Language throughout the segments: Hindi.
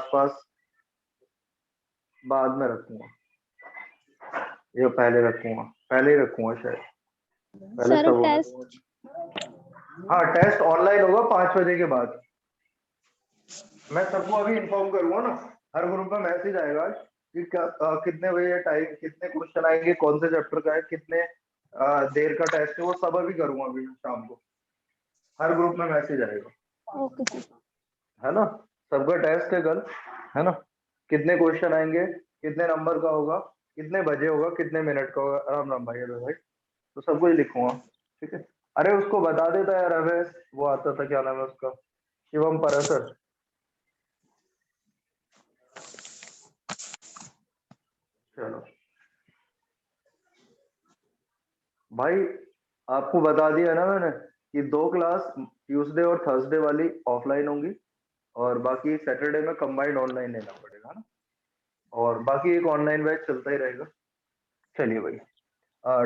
आसपास बाद में रखूंगा, ये पहले रखूंगा, पहले ही रखूंगा शायद, पहले सर सब होने टेस्ट दूंगा। हाँ टेस्ट ऑनलाइन होगा 5 बजे के बाद। मैं सबको अभी इन्फॉर्म करूंगा ना, हर ग्रुप में मैसेज आएगा कि कितने बजे टाइम, कितने क्वेश्चन आएंगे, कौन से चैप्टर का है, कितने देर का टेस्ट है, वो सब अभी करूंगा अभी शाम को, हर ग्रुप में मैसेज आएगा। Okay sir. है ना, सबका टेस्ट है कल, है ना, कितने क्वेश्चन आएंगे, कितने नंबर का होगा, कितने बजे होगा, कितने मिनट का होगा, राम राम भाई, अरे भाई, तो सब कुछ लिखूंगा। ठीक है, अरे उसको बता देता यार अवैस, वो आता था, क्या नाम है उसका, शिवम परसर। चलो भाई, आपको बता दिया ना मैंने कि 2 क्लास ट्यूसडे और थर्सडे वाली ऑफलाइन होंगी, और बाकी सैटरडे में कंबाइंड ऑनलाइन लेना पड़ेगा ना, और बाकी एक ऑनलाइन बैच चलता ही रहेगा। चलिए भाई,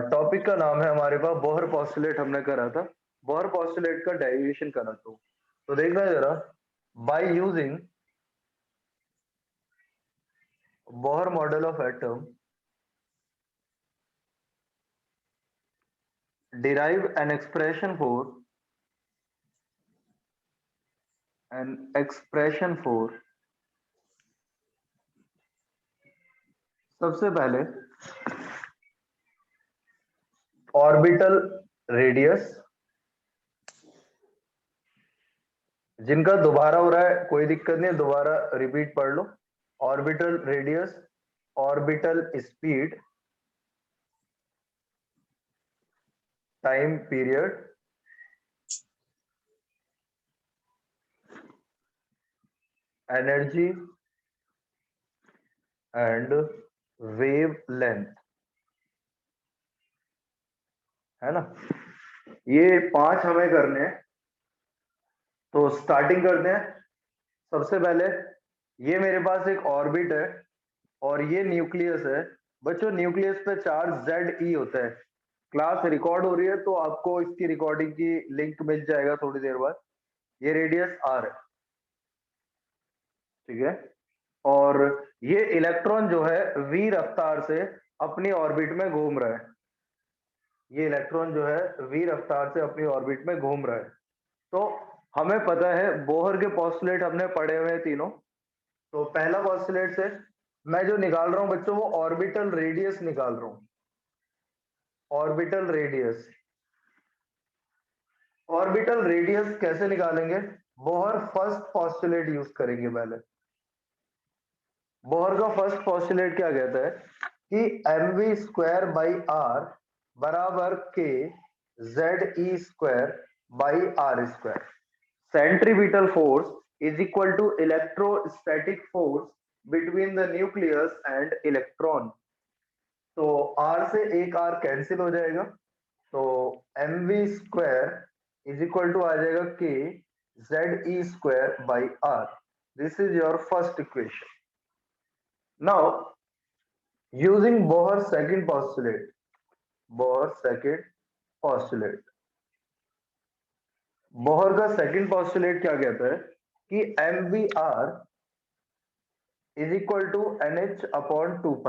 टॉपिक का नाम है हमारे पास बोहर पॉस्टुलेट, हमने करा था, बोहर पॉस्टुलेट का डेरिवेशन करा तो देखना जरा, by using Bohr model of atom derive an expression for सबसे पहले ऑर्बिटल रेडियस, जिनका दोबारा हो रहा है कोई दिक्कत नहीं, दोबारा रिपीट पढ़ लो, orbital radius, orbital speed, time period, energy and wavelength, है ना, ये 5 हमें करने हैं। तो स्टार्टिंग करते हैं। सबसे पहले ये मेरे पास एक ऑर्बिट है और ये न्यूक्लियस है। बच्चों न्यूक्लियस पे चार्ज Ze होता है। क्लास रिकॉर्ड हो रही है तो आपको इसकी रिकॉर्डिंग की लिंक मिल जाएगा थोड़ी देर बाद। ये रेडियस R है, ठीक है, और ये इलेक्ट्रॉन जो है v रफ्तार से अपनी ऑर्बिट में घूम रहा है। ये इलेक्ट्रॉन जो है v रफ्तार से अपनी ऑर्बिट में घूम रहा है। तो हमें पता है बोहर के पोस्टुलेट हमने पढ़े हुए हैं तीनों। तो पहला पोस्टुलेट से मैं जो निकाल रहा हूं बच्चों वो ऑर्बिटल रेडियस निकाल रहा हूं। ऑर्बिटल रेडियस, ऑर्बिटल रेडियस कैसे निकालेंगे? बोहर फर्स्ट पोस्टुलेट यूज करेंगे पहले। बोहर का फर्स्ट पोस्टुलेट क्या कहता है कि mv² बराबर के Ze²/r²। Centripetal force is equal to electrostatic force between the nucleus and electron. तो R से एक R कैंसिल हो जाएगा, तो mv² इज इक्वल टू आ जाएगा के Ze²/r। This is your first equation. Now using Bohr second postulate, Bohr second postulate, Bohr का सेकंड पोस्टुलेट क्या कहता है कि mvr is equal to NH/2π।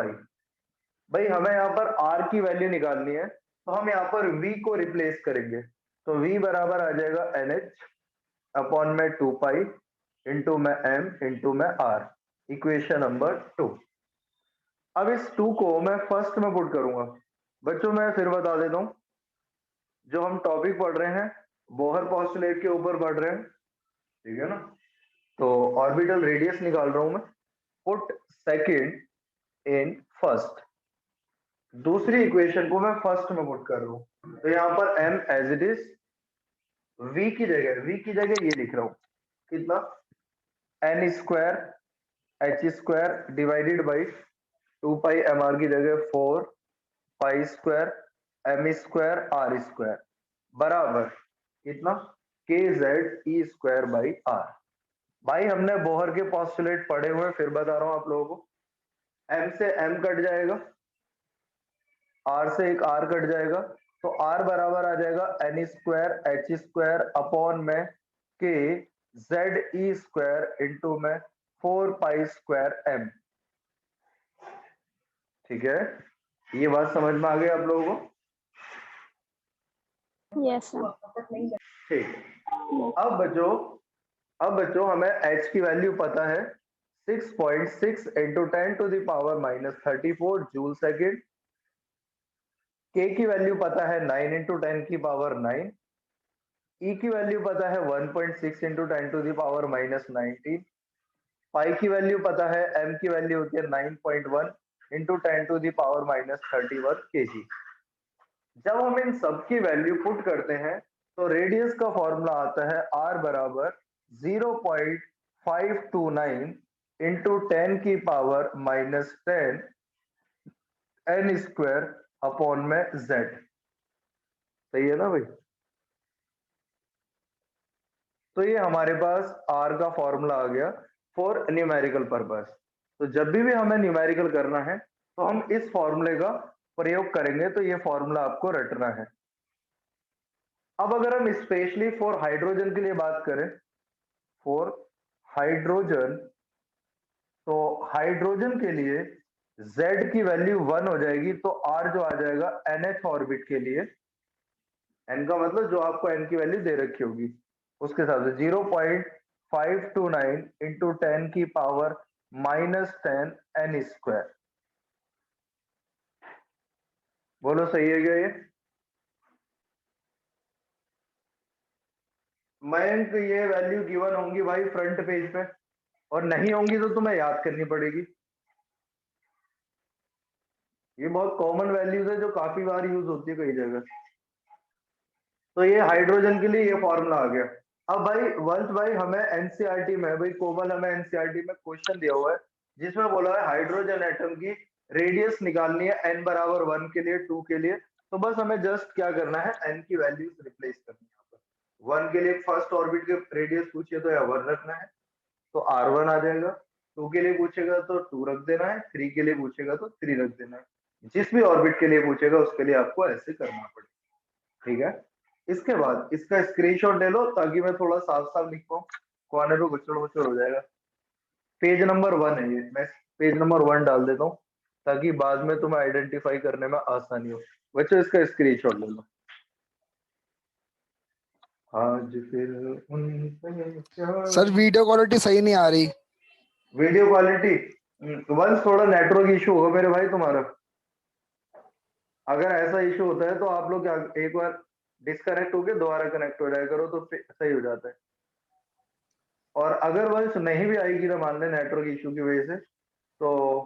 भाई हमें यहाँ पर R की वैल्यू निकालनी है तो हम यहाँ पर V को रिप्लेस करेंगे। तो V बराबर आ जाएगा NH/2π इंटू में M इंटू में R, इक्वेशन नंबर 2। अब इस 2 को मैं फर्स्ट में पुट करूंगा। बच्चों मैं फिर बता देता हूं, जो हम टॉपिक पढ़ रहे हैं बोहर पोस्टुलेट के ऊपर पढ़ रहे हैं, ठीक है ना। तो ऑर्बिटल रेडियस निकाल रहा हूं मैं, पुट सेकंड इन फर्स्ट। दूसरी इक्वेशन को मैं फर्स्ट में पुट कर रहा हूं, तो यहाँ पर m as it is, v की जगह ये लिख रहा हूं, कितना n² डिवाइडेड बाई 2πmr की जगह 4π² बराबर कितना kZe²/r। भाई हमने बोहर के पोस्टुलेट पढ़े हुए, फिर बता रहा हूं आप लोगों को। m से m कट जाएगा, R से एक R कट जाएगा, तो R बराबर आ जाएगा n²h² अपॉन में k Ze² इंटू में 4 पाई स्क्वायर m। ठीक है, ये बात समझ में आ गई आप लोगों को? Yes sir. ठीक है, अब बच्चों हमें h की वैल्यू पता है 6.6 इंटू 10⁻⁻34 जूल सेकेंड। k की वैल्यू पता है 9 इंटू 10⁻9। e की वैल्यू पता है 1.6 इंटू 10⁻⁻19। पाई की वैल्यू पता है, m की वैल्यू होती है 9.1 इंटू 10⁻31 kg। जब हम इन सब की वैल्यू पुट करते हैं तो रेडियस का फॉर्मूला आता है r बराबर 0.529 इंटू 10⁻⁻10 n स्क्वायर अपॉन में z। सही है ना भाई? तो ये हमारे पास r का फॉर्मूला आ गया फॉर न्यूमेरिकल पर्पस। तो जब भी हमें न्यूमेरिकल करना है तो हम इस फॉर्मूले का प्रयोग करेंगे, तो ये फॉर्मूला आपको रटना है। अब अगर हम स्पेशली फॉर हाइड्रोजन के लिए बात करें, फॉर हाइड्रोजन, तो हाइड्रोजन के लिए Z की वैल्यू 1 हो जाएगी, तो R जो आ जाएगा NH ऑर्बिट के लिए, N का मतलब जो आपको N की वैल्यू दे रखी होगी उसके हिसाब से 0.529 इंटू 10⁻⁻10 n स्क्वायर। बोलो सही है क्या ये? मयंक, ये वैल्यू गिवन होंगी भाई फ्रंट पेज पे, और नहीं होंगी तो तुम्हें याद करनी पड़ेगी। ये बहुत कॉमन वैल्यूज है जो काफी बार यूज होती है कई जगह। तो ये हाइड्रोजन के लिए ये फॉर्मूला आ गया। अब भाई वंश भाई, हमें एनसीईआरटी में भाई कोमल, हमें एनसीईआरटी में क्वेश्चन दिया हुआ है जिसमें बोला है हाइड्रोजन एटम की रेडियस निकालनी है n बराबर 1 के लिए, 2 के लिए। तो बस हमें जस्ट क्या करना है, n की वैल्यूज रिप्लेस करनी है। 1 के लिए फर्स्ट ऑर्बिट के रेडियस पूछिए तो यहाँ 1 रखना है, तो R1 आ जाएगा। 2 के लिए पूछेगा तो 2 रख देना है, 3 के लिए पूछेगा तो 3 रख देना है। जिस भी ऑर्बिट के लिए पूछेगा उसके लिए आपको ऐसे करना पड़ेगा। ठीक है, इसके बाद इसका स्क्रीनशॉट ले लो ताकि मैं थोड़ा साफ साफ लिख पाऊँ, कॉर्नर में गुचड़ गुचड़ हो जाएगा। पेज नंबर 1 है ये, मैं पेज नंबर 1 डाल देता हूँ ताकि बाद में तुम्हें आइडेंटिफाई करने में आसानी हो। बच्चों इसका स्क्रीनशॉट ले लो। आज फिर उन सर वीडियो क्वालिटी सही नहीं आ रही। वीडियो क्वालिटी वंस थोड़ा नेटवर्क इशू होगा मेरे भाई तुम्हारा। अगर ऐसा इशू होता है तो आप लोग क्या, एक बार डिस्कनेक्ट होके दोबारा कनेक्ट हो जाया करो तो सही हो जाता है। और अगर वंस नहीं भी आएगी ना, मान लें नेटवर्क इशू की वजह से, तो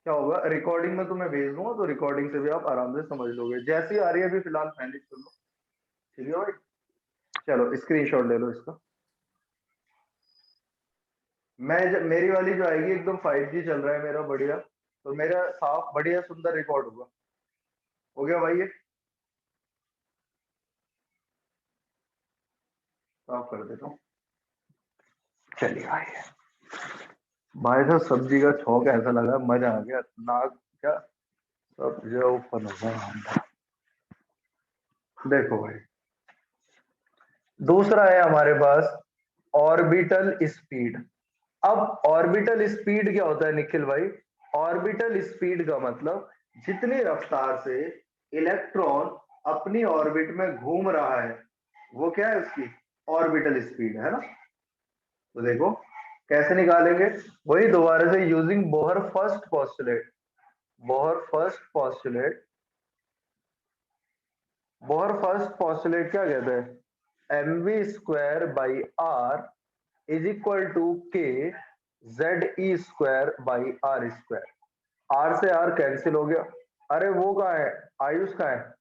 क्या होगा, रिकॉर्डिंग में तुम्हें भेज दूंगा, तो रिकॉर्डिंग से भी आप आराम से समझ लोगे। जैसी आ रही है अभी फिलहाल मैनेज कर लो। ठीक है भाई, चलो स्क्रीनशॉट ले लो इसका। मेरी वाली जो आएगी एकदम 5G चल रहा है मेरा, बढ़िया, तो मेरा साफ बढ़िया सुंदर रिकॉर्ड होगा। हो गया भाई, ये साफ कर देता हूँ। चलिए भाई, भाई साहब सब्जी का छौंक ऐसा लगा, मजा आ गया, नाक क्या सब जो ओपन हो गया। देखो भाई, दूसरा है हमारे पास ऑर्बिटल स्पीड। अब ऑर्बिटल स्पीड क्या होता है निखिल भाई? ऑर्बिटल स्पीड का मतलब जितनी रफ्तार से इलेक्ट्रॉन अपनी ऑर्बिट में घूम रहा है वो क्या है, उसकी ऑर्बिटल स्पीड है ना। तो देखो कैसे निकालेंगे, वही दोबारा से using Bohr first postulate. Bohr first postulate, Bohr first postulate क्या कहते हैं, mv square by r is equal to k Z e square by r square. R से आर कैंसिल हो गया। अरे वो कहाँ है, आयुष कहाँ है,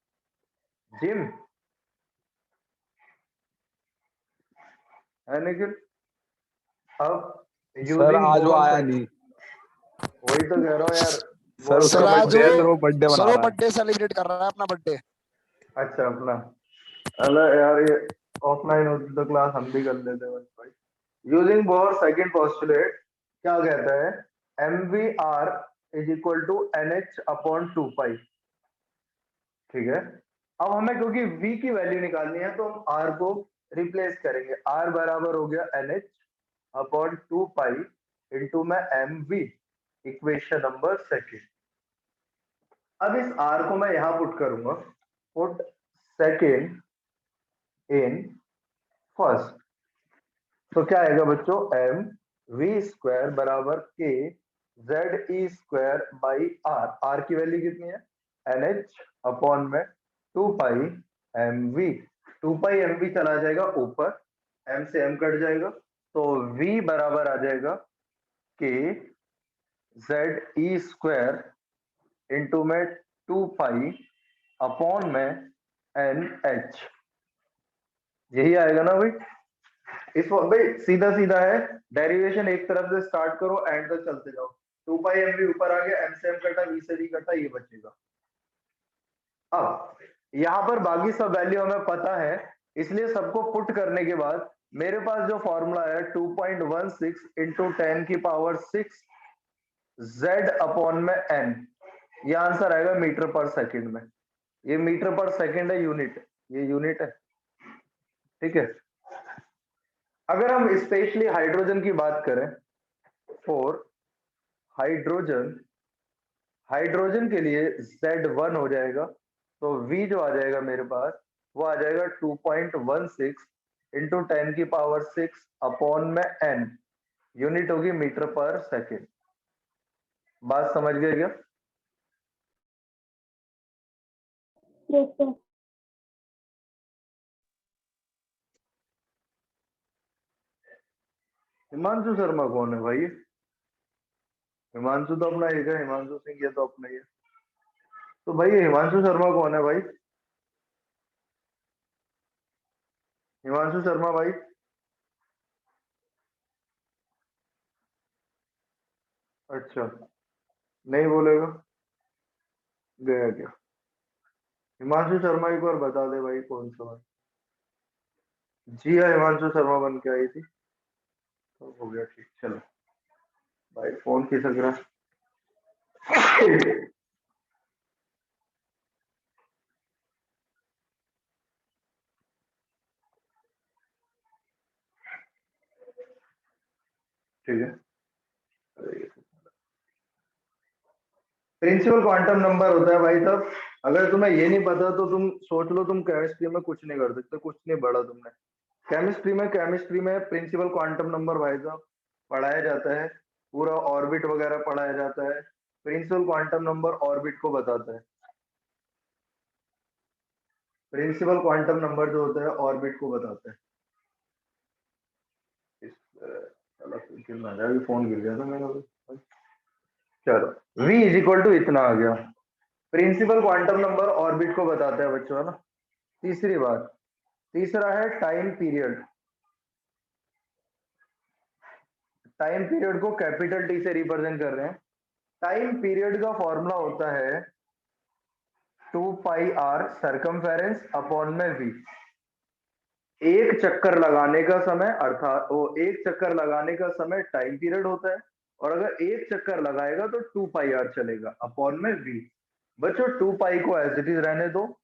जिम है निखिल। अब सर यूजिंग आज वो बोहर आया सेकंड, नहीं। वही तो कह रहा हूँ यार, सर वो उसका सर आज बर्थडे है वो तो वो बर्थडे सर मना वो रहा है। बर्थडे सेलिब्रेट कर रहा है, अपना बर्थडे। अच्छा अपना, अल्लाह यार ये ऑफलाइन होती तो क्लास हम भी कर लेते भाई। यूजिंग बोहर सेकंड पोस्टुलेट क्या कहता है, M V R is equal to N H upon 2 pi. ठीक है, अब हमें क्योंकि v की वैल्यू निकालनी है तो हम r को रिप्लेस करेंगे। r बराबर हो गया n H upon 2 pi into में m v, equation number second. अब इस r को मैं यहां पुट करूंगा, पुट सेकेंड इन फर्स्ट, तो क्या आएगा बच्चों, एम वी स्क्वायर बराबर k Z e square by r. R की वैल्यू कितनी है, NH अपॉन में 2 pi m v. 2 pi m v चला जाएगा ऊपर, एम से एम कट जाएगा, तो v बराबर आ जाएगा के जेड ई स्क्वायर इंटू में 2 पाई अपॉन में एन एच। यही आएगा ना भाई। इस भाई सीधा सीधा है, डेरिवेशन एक तरफ से स्टार्ट करो, एंड तक चलते जाओ। 2 पाई एम भी ऊपर आ गया, एम से एम कटा, वी से वी कटा, ये बचेगा। अब यहाँ पर बाकी सब वैल्यू हमें पता है, इसलिए सबको पुट करने के बाद मेरे पास जो फॉर्मूला है 2.16 इंटू 10 की पावर 6 जेड अपॉन में एन, ये आंसर आएगा मीटर पर सेकंड में। ये मीटर पर सेकंड है, यूनिट, ये यूनिट है, ठीक है। अगर हम स्पेशली हाइड्रोजन की बात करें, फॉर हाइड्रोजन, हाइड्रोजन के लिए Z1 हो जाएगा, तो V जो आ जाएगा मेरे पास वो आ जाएगा 2.16 इंटू 10 की पावर 6 अपॉन में n, यूनिट होगी मीटर पर सेकेंड। बात समझ गए क्या? Yes, sir. हिमांशु शर्मा कौन है भाई? हिमांशु तो अपना एक है, हिमांशु सिंह ये तो अपना ही है। तो भाई हिमांशु शर्मा कौन है भाई? हिमांशु शर्मा भाई, अच्छा नहीं बोलेगा, गया क्या? हिमांशु शर्मा एक बार बता दे भाई कौन सा है। जी हाँ, हिमांशु शर्मा बन के आई थी, तो हो गया ठीक। चलो भाई फोन खिसक रहा है। ठीक है, प्रिंसिपल क्वांटम नंबर होता है भाई साहब। अगर तुम्हें ये नहीं पता तो तुम सोच लो तुम केमिस्ट्री में कुछ नहीं कर सकते, कुछ नहीं पढ़ा तुमने। केमिस्ट्री में प्रिंसिपल क्वांटम नंबर भाई साहब पढ़ाया जाता है, पूरा ऑर्बिट वगैरह पढ़ाया जाता है। प्रिंसिपल क्वांटम नंबर ऑर्बिट को बताता है, प्रिंसिपल क्वांटम नंबर जो होता है ऑर्बिट को बताता है। चलो फोन गिर गया था मेरा। चलो v इज इक्वल टू इतना आ गया, प्रिंसिपल क्वांटम नंबर ऑर्बिट को बताता है बच्चों, है ना। तीसरी बात, तीसरा है टाइम पीरियड। टाइम पीरियड को कैपिटल टी से रिप्रेजेंट कर रहे हैं। टाइम पीरियड का फॉर्मूला होता है 2 पाई आर सर्कमफेरेंस अपॉन में v। एक चक्कर लगाने का समय, अर्थात वो एक चक्कर लगाने का समय टाइम पीरियड होता है, और अगर एक चक्कर लगाएगा तो 2 पाई आर चलेगा अपॉन में v। बच्चों 2 पाई को एज इट इज रहने दो,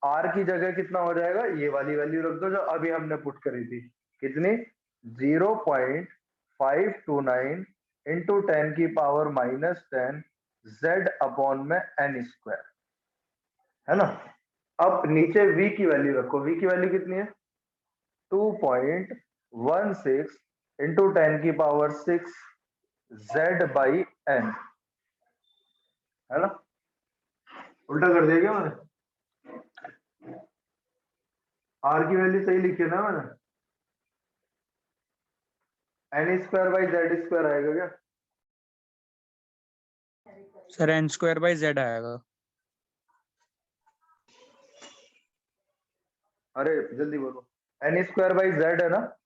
आर की जगह कितना हो जाएगा, ये वाली वैल्यू रख दो जो अभी हमने पुट करी थी, कितनी, 0.529 इंटू 10 की पावर -10 जेड अपॉन में एन स्क्वायर, है ना। अब नीचे v की वैल्यू रखो, v की वैल्यू कितनी है, 2.16 इंटू 10 की पावर 6 जेड बाई एन, है ना। उल्टा कर दिया क्या मैंने? आर की वैल्यू सही लिखी है ना मैंने, N square by Z square आएगा क्या? Sir N square by Z आएगा। अरे जल्दी बोलो, एन स्क्वायर बाई जेड है ना।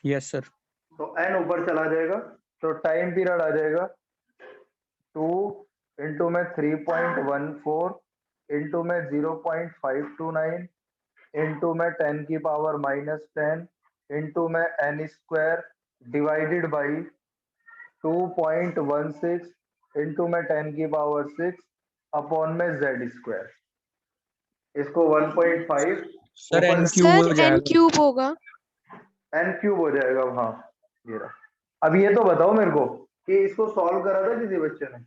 Yes sir. तो एन ऊपर चला जाएगा, तो टाइम पीरियड आ जाएगा 2 इंटू में 3.14 इंटू में 0.529 इंटू में 10 की पावर -10 इंटू में N square divided by 2.16 into में 10 की पावर 6 अपॉन में जेड स्क्वायर। इसको 1.5 सर एन ऊपर, क्यूब हो सर एन जाएगा। क्यूब होगा। n क्यूब हो जाएगा। हाँ ये रहा। अब ये तो बताओ मेरे को कि इसको सॉल्व करा था किसी बच्चे ने?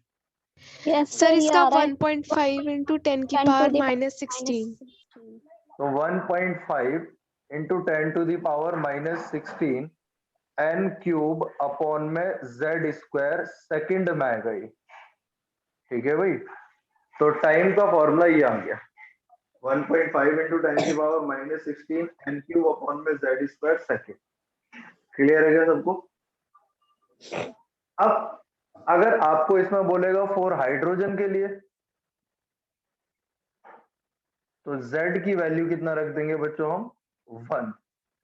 यस सर सर, ये इसका आ रहा है 1.5 इंटू 10 की 10 to पावर the -16। तो 1.5 into 10 to the power -16 n cube upon में z स्क्वायर सेकंड में आएगा ये। ठीक है भाई, तो टाइम का फॉर्मूला ये आ गया 1.5 इंटू 10 की पावर -16 n क्यूब अपॉन में z स्क्वायर सेकंड। क्लियर है क्या सबको? अब अगर आपको इसमें बोलेगा फॉर हाइड्रोजन के लिए, तो z की वैल्यू कितना रख देंगे बच्चों हम? 1।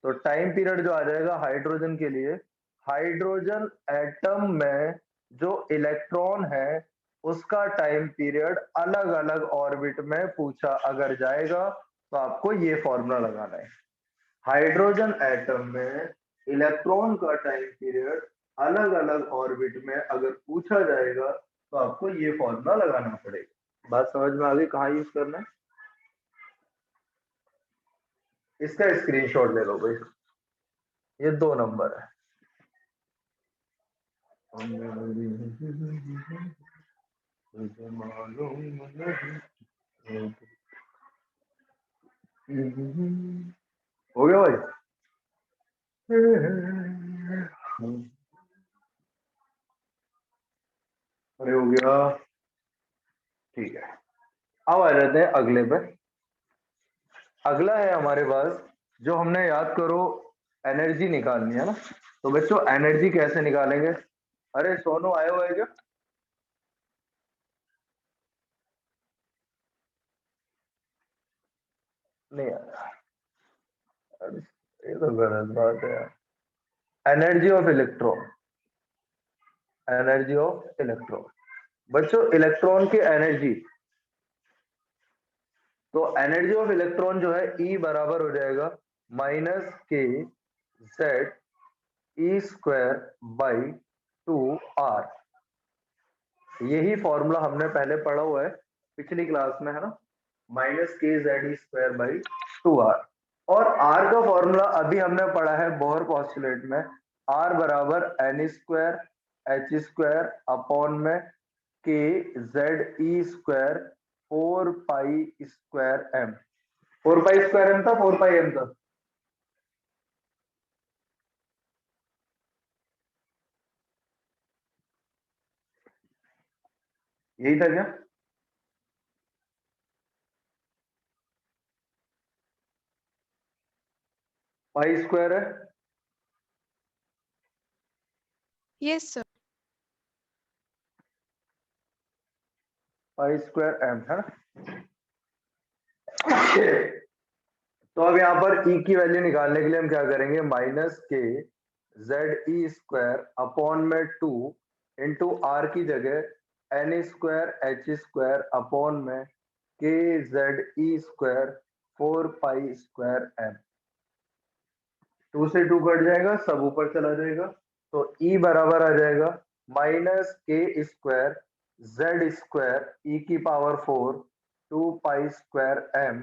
तो टाइम पीरियड जो आ जाएगा हाइड्रोजन के लिए, हाइड्रोजन एटम में जो इलेक्ट्रॉन है उसका टाइम पीरियड अलग अलग ऑर्बिट में पूछा अगर जाएगा तो आपको ये फॉर्मूला लगाना है। हाइड्रोजन एटम में इलेक्ट्रॉन का टाइम पीरियड अलग अलग ऑर्बिट में अगर पूछा जाएगा तो आपको ये फॉर्मूला लगाना पड़ेगा। बात समझ में आ गई कहाँ यूज करना है? इसका स्क्रीनशॉट ले लो भाई, ये 2 नंबर है। तुझे मालूम नहीं। हो गया भाई? अरे हो गया, ठीक है। अब आ जाते हैं अगले पे। अगला है हमारे पास जो हमने याद करो एनर्जी निकालनी है ना। तो बच्चों एनर्जी कैसे निकालेंगे? अरे सोनू आए हुए है क्या? नहीं आया। अरे ये तो गलत बात है यार। Energy of electron, energy of electron. बच्चों इलेक्ट्रॉन की एनर्जी, तो एनर्जी ऑफ इलेक्ट्रॉन जो है E बराबर हो जाएगा -k Z(E²/2r। यही फॉर्मूला हमने पहले पढ़ा हुआ है पिछली क्लास में, है ना? -kZe²/2r। और R का फॉर्मूला अभी हमने पढ़ा है बोहर पोस्टुलेट में, R बराबर n²h² अपॉन में kZe², 4π²m। 4π²m था, 4πm था? यही था क्या? π² है। Yes sir. π²m है ना? तो अब यहाँ पर E की वैल्यू निकालने के लिए हम क्या करेंगे? -k ZE² अपॉन में 2 इंटू R की जगह n²h² अपॉन में kZe², 4π²m। 2 से 2 कट जाएगा, सब ऊपर चला जाएगा, तो E बराबर आ जाएगा -k² Z² e⁴ 2π²m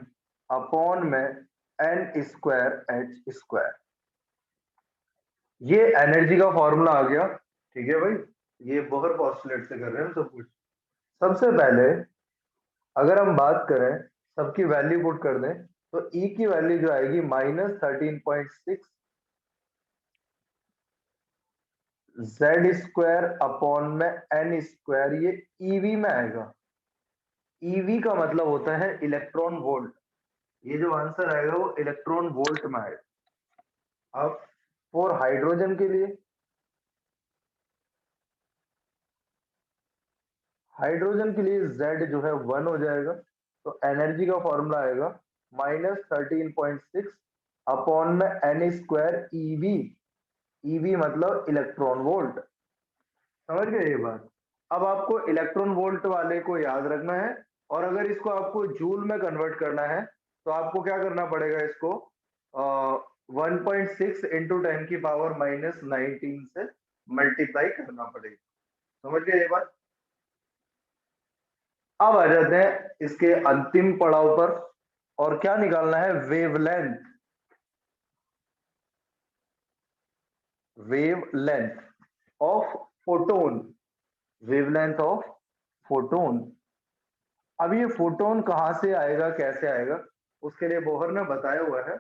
upon में n²h²। ये एनर्जी का फॉर्मूला आ गया। ठीक है भाई, ये बोहर पोस्टुलेट से कर रहे हैं सब कुछ। सबसे पहले अगर हम बात करें, सबकी वैल्यू पुट कर दें, तो E की वैल्यू जो आएगी -13.6 Z² अपॉन में n²। ये EV में आएगा। EV का मतलब होता है इलेक्ट्रॉन वोल्ट। ये जो आंसर आएगा वो इलेक्ट्रॉन वोल्ट में आएगा। अब फॉर हाइड्रोजन के लिए, हाइड्रोजन के लिए Z जो है 1 हो जाएगा, तो एनर्जी का फॉर्मूला आएगा -13.6 अपॉन में n² EV। EV मतलब इलेक्ट्रॉन वोल्ट। समझ गए ये बात? अब आपको इलेक्ट्रॉन वोल्ट वाले को याद रखना है, और अगर इसको आपको जूल में कन्वर्ट करना है तो आपको क्या करना पड़ेगा? इसको 1.6 इंटू 10 की पावर -19 से मल्टीप्लाई करना पड़ेगा। समझ गए ये बात? अब आ जाते हैं इसके अंतिम पड़ाव पर, और क्या निकालना है? Wavelength. wavelength of photon, wavelength of photon। अब ये फोटोन कहां से आएगा, कैसे आएगा, उसके लिए बोहर ने बताया हुआ है।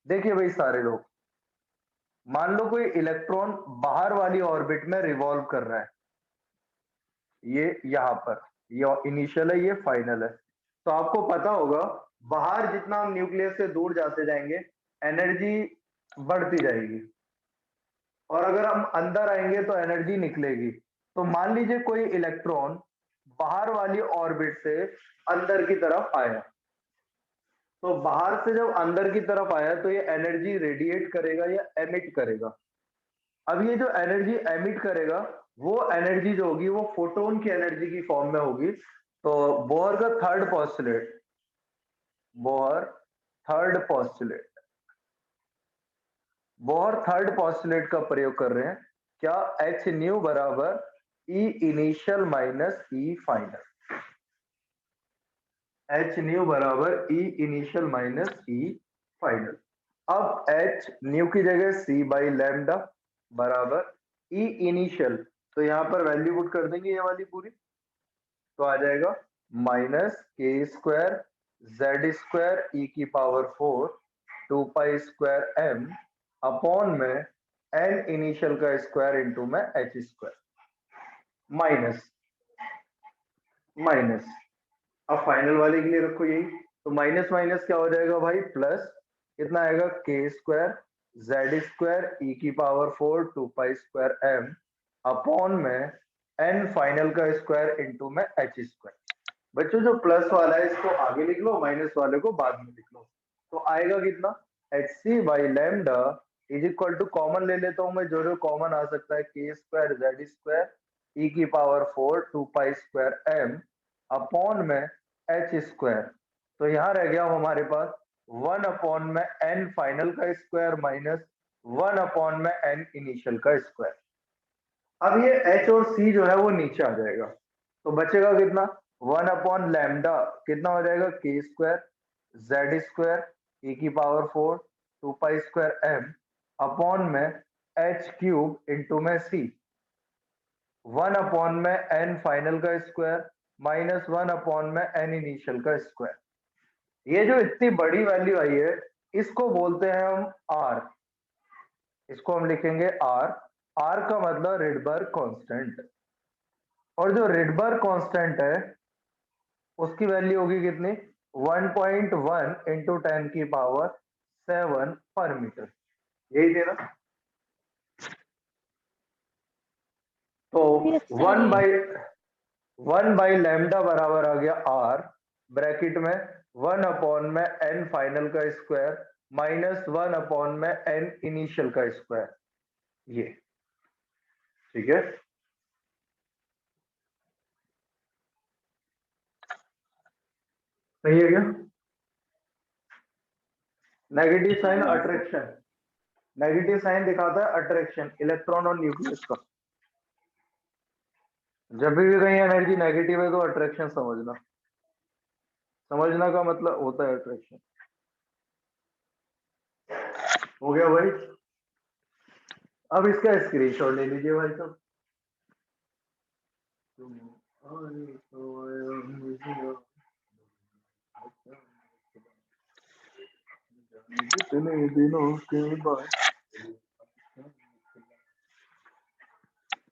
देखिए भाई सारे लोग, मान लो कोई इलेक्ट्रॉन बाहर वाली ऑर्बिट में रिवॉल्व कर रहा है, ये यहां पर, ये इनिशियल है, ये फाइनल है। तो आपको पता होगा बाहर जितना हम न्यूक्लियस से दूर जाते जाएंगे एनर्जी बढ़ती जाएगी, और अगर हम अंदर आएंगे तो एनर्जी निकलेगी। तो मान लीजिए कोई इलेक्ट्रॉन बाहर वाली ऑर्बिट से अंदर की तरफ आया, तो बाहर से जब अंदर की तरफ आया तो ये एनर्जी रेडिएट करेगा या एमिट करेगा। अब ये जो एनर्जी एमिट करेगा वो एनर्जी जो होगी वो फोटोन की एनर्जी की फॉर्म में होगी। तो बोहर का third postulate, Bohr third postulate, Bohr third postulate का प्रयोग कर रहे हैं। क्या? एच न्यू बराबर ई इनिशियल माइनस ई फाइनल, एच न्यू बराबर ई इनिशियल माइनस ई फाइनल। अब एच न्यू की जगह सी बाई लैम्डा बराबर ई इनिशियल, तो यहां पर वैल्यू पुट कर देंगे ये वाली पूरी, तो आ जाएगा माइनस के स्क्वायर जेड स्क्वायर ई की power 4 2 pi square M upon में एन इनिशियल का स्क्वायर इंटू में एच स्क्वायर माइनस माइनस। अब फाइनल वाले के लिए रखो यही, तो माइनस माइनस क्या हो जाएगा भाई, प्लस। कितना आएगा, के स्क्वायर जेड स्क्वायर ई की power 4 2 pi square M upon में एन फाइनल का स्क्वायर इंटू में एच स्क्वायर। बच्चों जो प्लस वाला है इसको आगे लिख लो, माइनस वाले को बाद में लिख लो। तो आएगा कितना, H C by lambda is equal to, common ले लेता हूं मैं, जो कॉमन आ सकता है, के स्क्वायर जेड स्क्वायर ई की power 4 2 pi square M upon में एच स्क्वायर। तो यहां रह गया हमारे पास 1 अपॉन में एन फाइनल का स्क्वायर माइनस 1 अपॉन में एन इनिशियल का स्क्वायर। अब ये एच और सी जो है वो नीचे आ जाएगा, तो बचेगा कितना, 1 अपॉन लैम्डा, कितना हो जाएगा, के स्क्वायर जेड स्क्वायर ई की power 4 2 pi square M upon में एच क्यूब इंटू में सी 1 अपॉन में एन फाइनल का स्क्वायर माइनस 1 अपॉन में एन इनिशियल का स्क्वायर। ये जो इतनी बड़ी वैल्यू आई है इसको बोलते हैं हम आर, इसको हम लिखेंगे आर। आर का मतलब रिडबर्ग कांस्टेंट, और जो रिडबर्ग कांस्टेंट है उसकी वैल्यू होगी कितनी, 1.1 इंटू 10 की पावर 7 पर मीटर, यही थे ना। तो Yes, sir. 1 बाई लैम्डा बराबर आ गया आर, ब्रैकेट में 1 अपॉन में एन फाइनल का स्क्वायर माइनस 1 अपॉन में एन इनिशियल का स्क्वायर, ये ठीक है। सही है क्या? Negative sign attraction, negative sign दिखाता है अट्रैक्शन इलेक्ट्रॉन और न्यूक्लियस का। जब भी कहीं एनर्जी नेगेटिव है तो अट्रैक्शन समझना, समझना का मतलब होता है अट्रैक्शन। हो गया भाई, अब इसका स्क्रीनशॉट ले लीजिए भाई साहब। जितने दिनों के बाद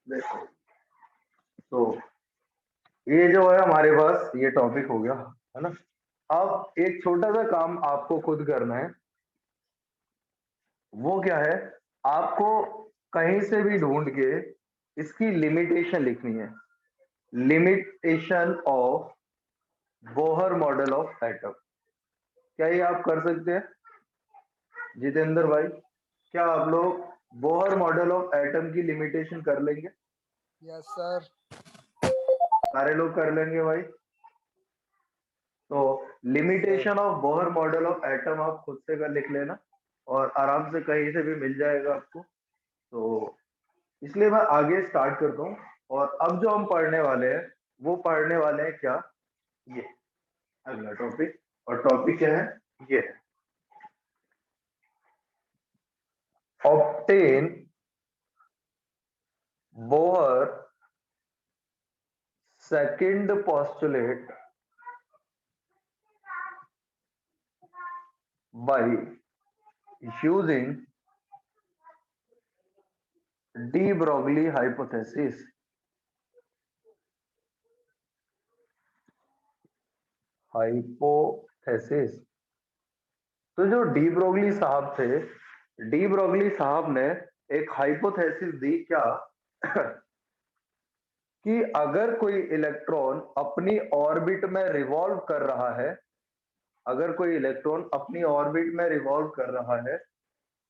देखो, तो ये जो है हमारे पास ये टॉपिक हो गया है ना। अब एक छोटा सा काम आपको खुद करना है, वो क्या है, आपको कहीं से भी ढूंढ के इसकी लिमिटेशन लिखनी है, limitation of Bohr model of atom. क्या ये आप कर सकते हैं जितेंद्र भाई? क्या आप लोग बोहर मॉडल ऑफ एटम की लिमिटेशन कर लेंगे? Yes sir. सारे लोग कर लेंगे भाई। तो limitation of Bohr model of atom आप खुद से कर लिख लेना, और आराम से कहीं से भी मिल जाएगा आपको। तो इसलिए मैं आगे स्टार्ट करता हूँ, और अब जो हम पढ़ने वाले हैं वो पढ़ने वाले हैं क्या, ये अगला टॉपिक। और टॉपिक क्या है, ये है obtain Bohr second postulate by using de Broglie hypothesis. Hypothesis. तो जो डी ब्रोगली साहब थे, डी ब्रोगली साहब ने एक हाइपोथेसिस दी क्या कि अगर कोई इलेक्ट्रॉन अपनी ऑर्बिट में रिवॉल्व कर रहा है, अगर कोई इलेक्ट्रॉन अपनी ऑर्बिट में रिवॉल्व कर रहा है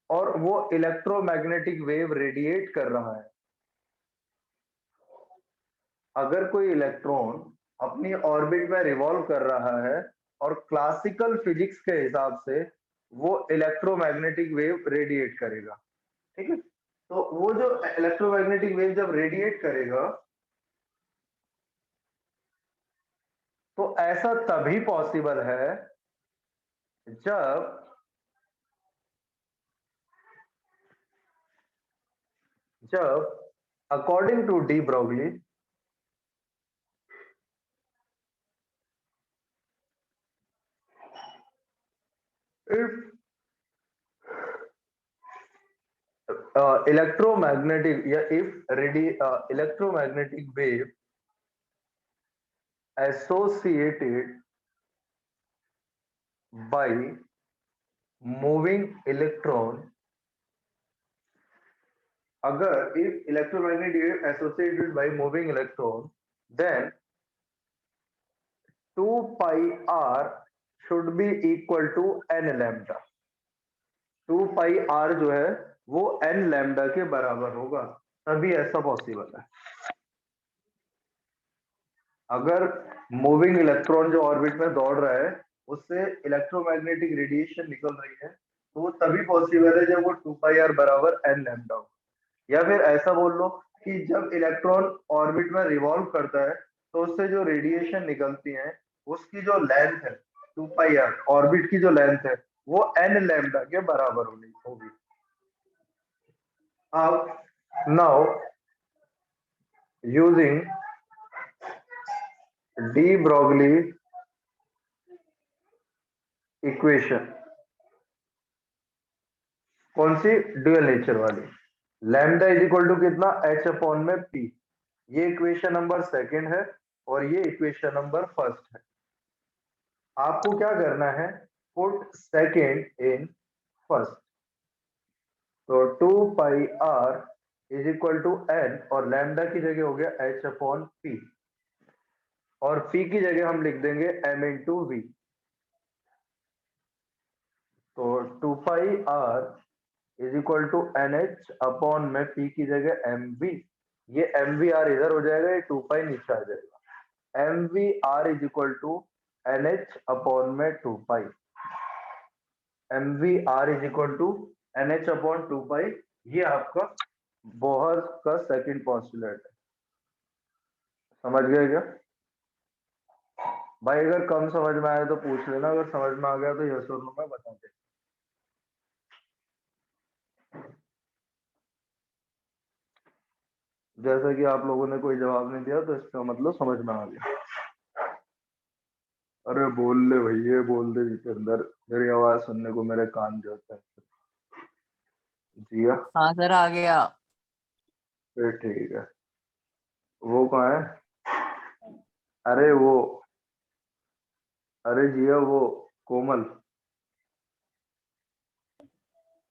और वो इलेक्ट्रोमैग्नेटिक वेव रेडिएट कर रहा है, अगर कोई इलेक्ट्रॉन अपनी ऑर्बिट में रिवॉल्व कर रहा है और क्लासिकल फिजिक्स के हिसाब से वो इलेक्ट्रोमैग्नेटिक वेव रेडिएट करेगा, ठीक है। तो वो जो इलेक्ट्रोमैग्नेटिक वेव जब रेडिएट करेगा तो ऐसा तभी पॉसिबल है जब according to de Broglie if electromagnetic electromagnetic wave associated by moving electron, अगर if electromagnetic wave associated by moving electron, then 2 pi r should be equal to n lambda. 2 pi r जो है वो n lambda के बराबर होगा, तभी ऐसा पॉसिबल है। अगर मूविंग इलेक्ट्रॉन जो ऑर्बिट में दौड़ रहा है उससे इलेक्ट्रोमैग्नेटिक रेडिएशन निकल रही है, तो वो तभी पॉसिबल है जब वो 2 पाई आर बराबर n लैम्डा हो। या फिर ऐसा बोल लो कि जब इलेक्ट्रॉन ऑर्बिट में रिवॉल्व करता है तो उससे जो रेडिएशन निकलती है उसकी जो लेंथ है 2 पाई आर, ऑर्बिट की जो लेंथ है वो n लैम्डा के बराबर होगी। अब now using de Broglie equation, कौन सी? ड्यूअल नेचर वाली। लैम्डा इज इक्वल टू कितना? h अपॉन में p। ये इक्वेशन नंबर सेकंड है और ये इक्वेशन नंबर फर्स्ट है। आपको क्या करना है? Put second in first. तो 2 pi r is equal to n और लैम्डा की जगह हो गया h अपॉन p और p की जगह हम लिख देंगे m इंटू v। तो 2 pi r is equal to NH upon में p की जगह mv। ये mvr इधर हो जाएगा, ये 2 पाई नीचे आ जाएगा। mvr is equal to NH upon में 2 pi. mvr is equal to NH upon 2 pi. ये आपका बोहर का सेकंड पोस्टुलेट है। समझ गए क्या भाई? अगर कम समझ में आया तो पूछ लेना, अगर समझ में आ गया तो यस और नो में बता दे। जैसा कि आप लोगों ने कोई जवाब नहीं दिया तो इसका मतलब समझ में आ गया। अरे बोल ले भैया, बोल दे जितेंद्र, मेरी आवाज सुनने को मेरे कान जाता है। जिया? हाँ सर आ गया। फिर ठीक है। वो कहाँ है? अरे वो, अरे जिया वो कोमल,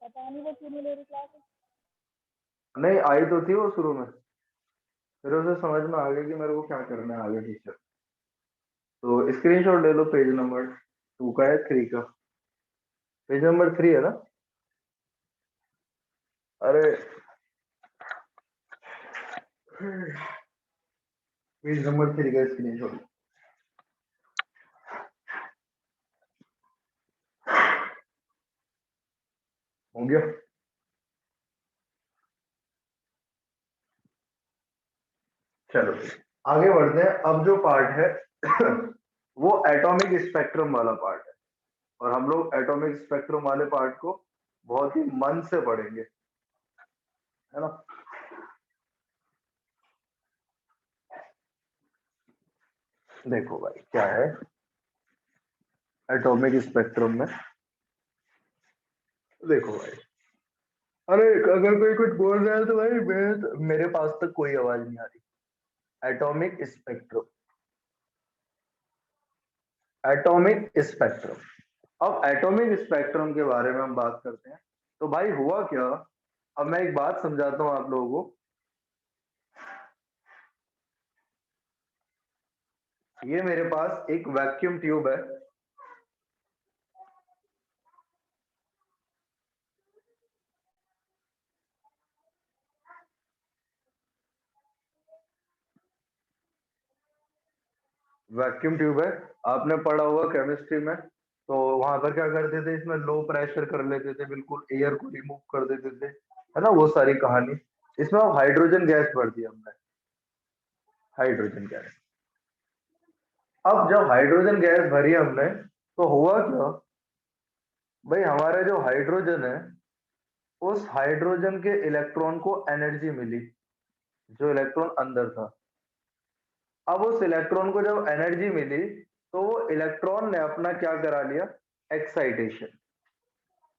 पता नहीं वो क्यों नहीं ले रही क्लास। नहीं आई तो थी वो शुरू में, फिर उसे समझ में आ गया कि मेरे को क्या करना है आगे टीचर। तो स्क्रीनशॉट ले लो, पेज नंबर 2 का है, 3 का। पेज नंबर 3 है ना? अरे पेज नंबर 3 का स्क्रीनशॉट हो गया। चलो आगे बढ़ते हैं। अब जो पार्ट है वो एटॉमिक स्पेक्ट्रम वाला पार्ट है और हम लोग एटॉमिक स्पेक्ट्रम वाले पार्ट को बहुत ही मन से पढ़ेंगे, है ना? देखो भाई क्या है एटॉमिक स्पेक्ट्रम में, देखो भाई, अरे अगर कोई कुछ बोल रहा है तो भाई मेरे पास तक कोई आवाज नहीं आ रही। Atomic spectrum, atomic spectrum. अब एटॉमिक स्पेक्ट्रम के बारे में हम बात करते हैं। तो भाई हुआ क्या, अब मैं एक बात समझाता हूँ आप लोगों को। ये मेरे पास एक वैक्यूम ट्यूब है, वैक्यूम ट्यूब है। आपने पढ़ा होगा केमिस्ट्री में, तो वहां पर क्या करते थे, इसमें लो प्रेशर कर लेते थे, बिल्कुल एयर को रिमूव कर देते थे, है ना, वो सारी कहानी। इसमें अब हाइड्रोजन गैस भर दी हमने, हाइड्रोजन गैस। अब जब हाइड्रोजन गैस भरी हमने, तो हुआ क्या भाई, हमारा जो हाइड्रोजन है, उस हाइड्रोजन के इलेक्ट्रॉन को एनर्जी मिली, जो इलेक्ट्रॉन अंदर था। अब उस इलेक्ट्रॉन को जब एनर्जी मिली, तो वो इलेक्ट्रॉन ने अपना क्या करा लिया, एक्साइटेशन।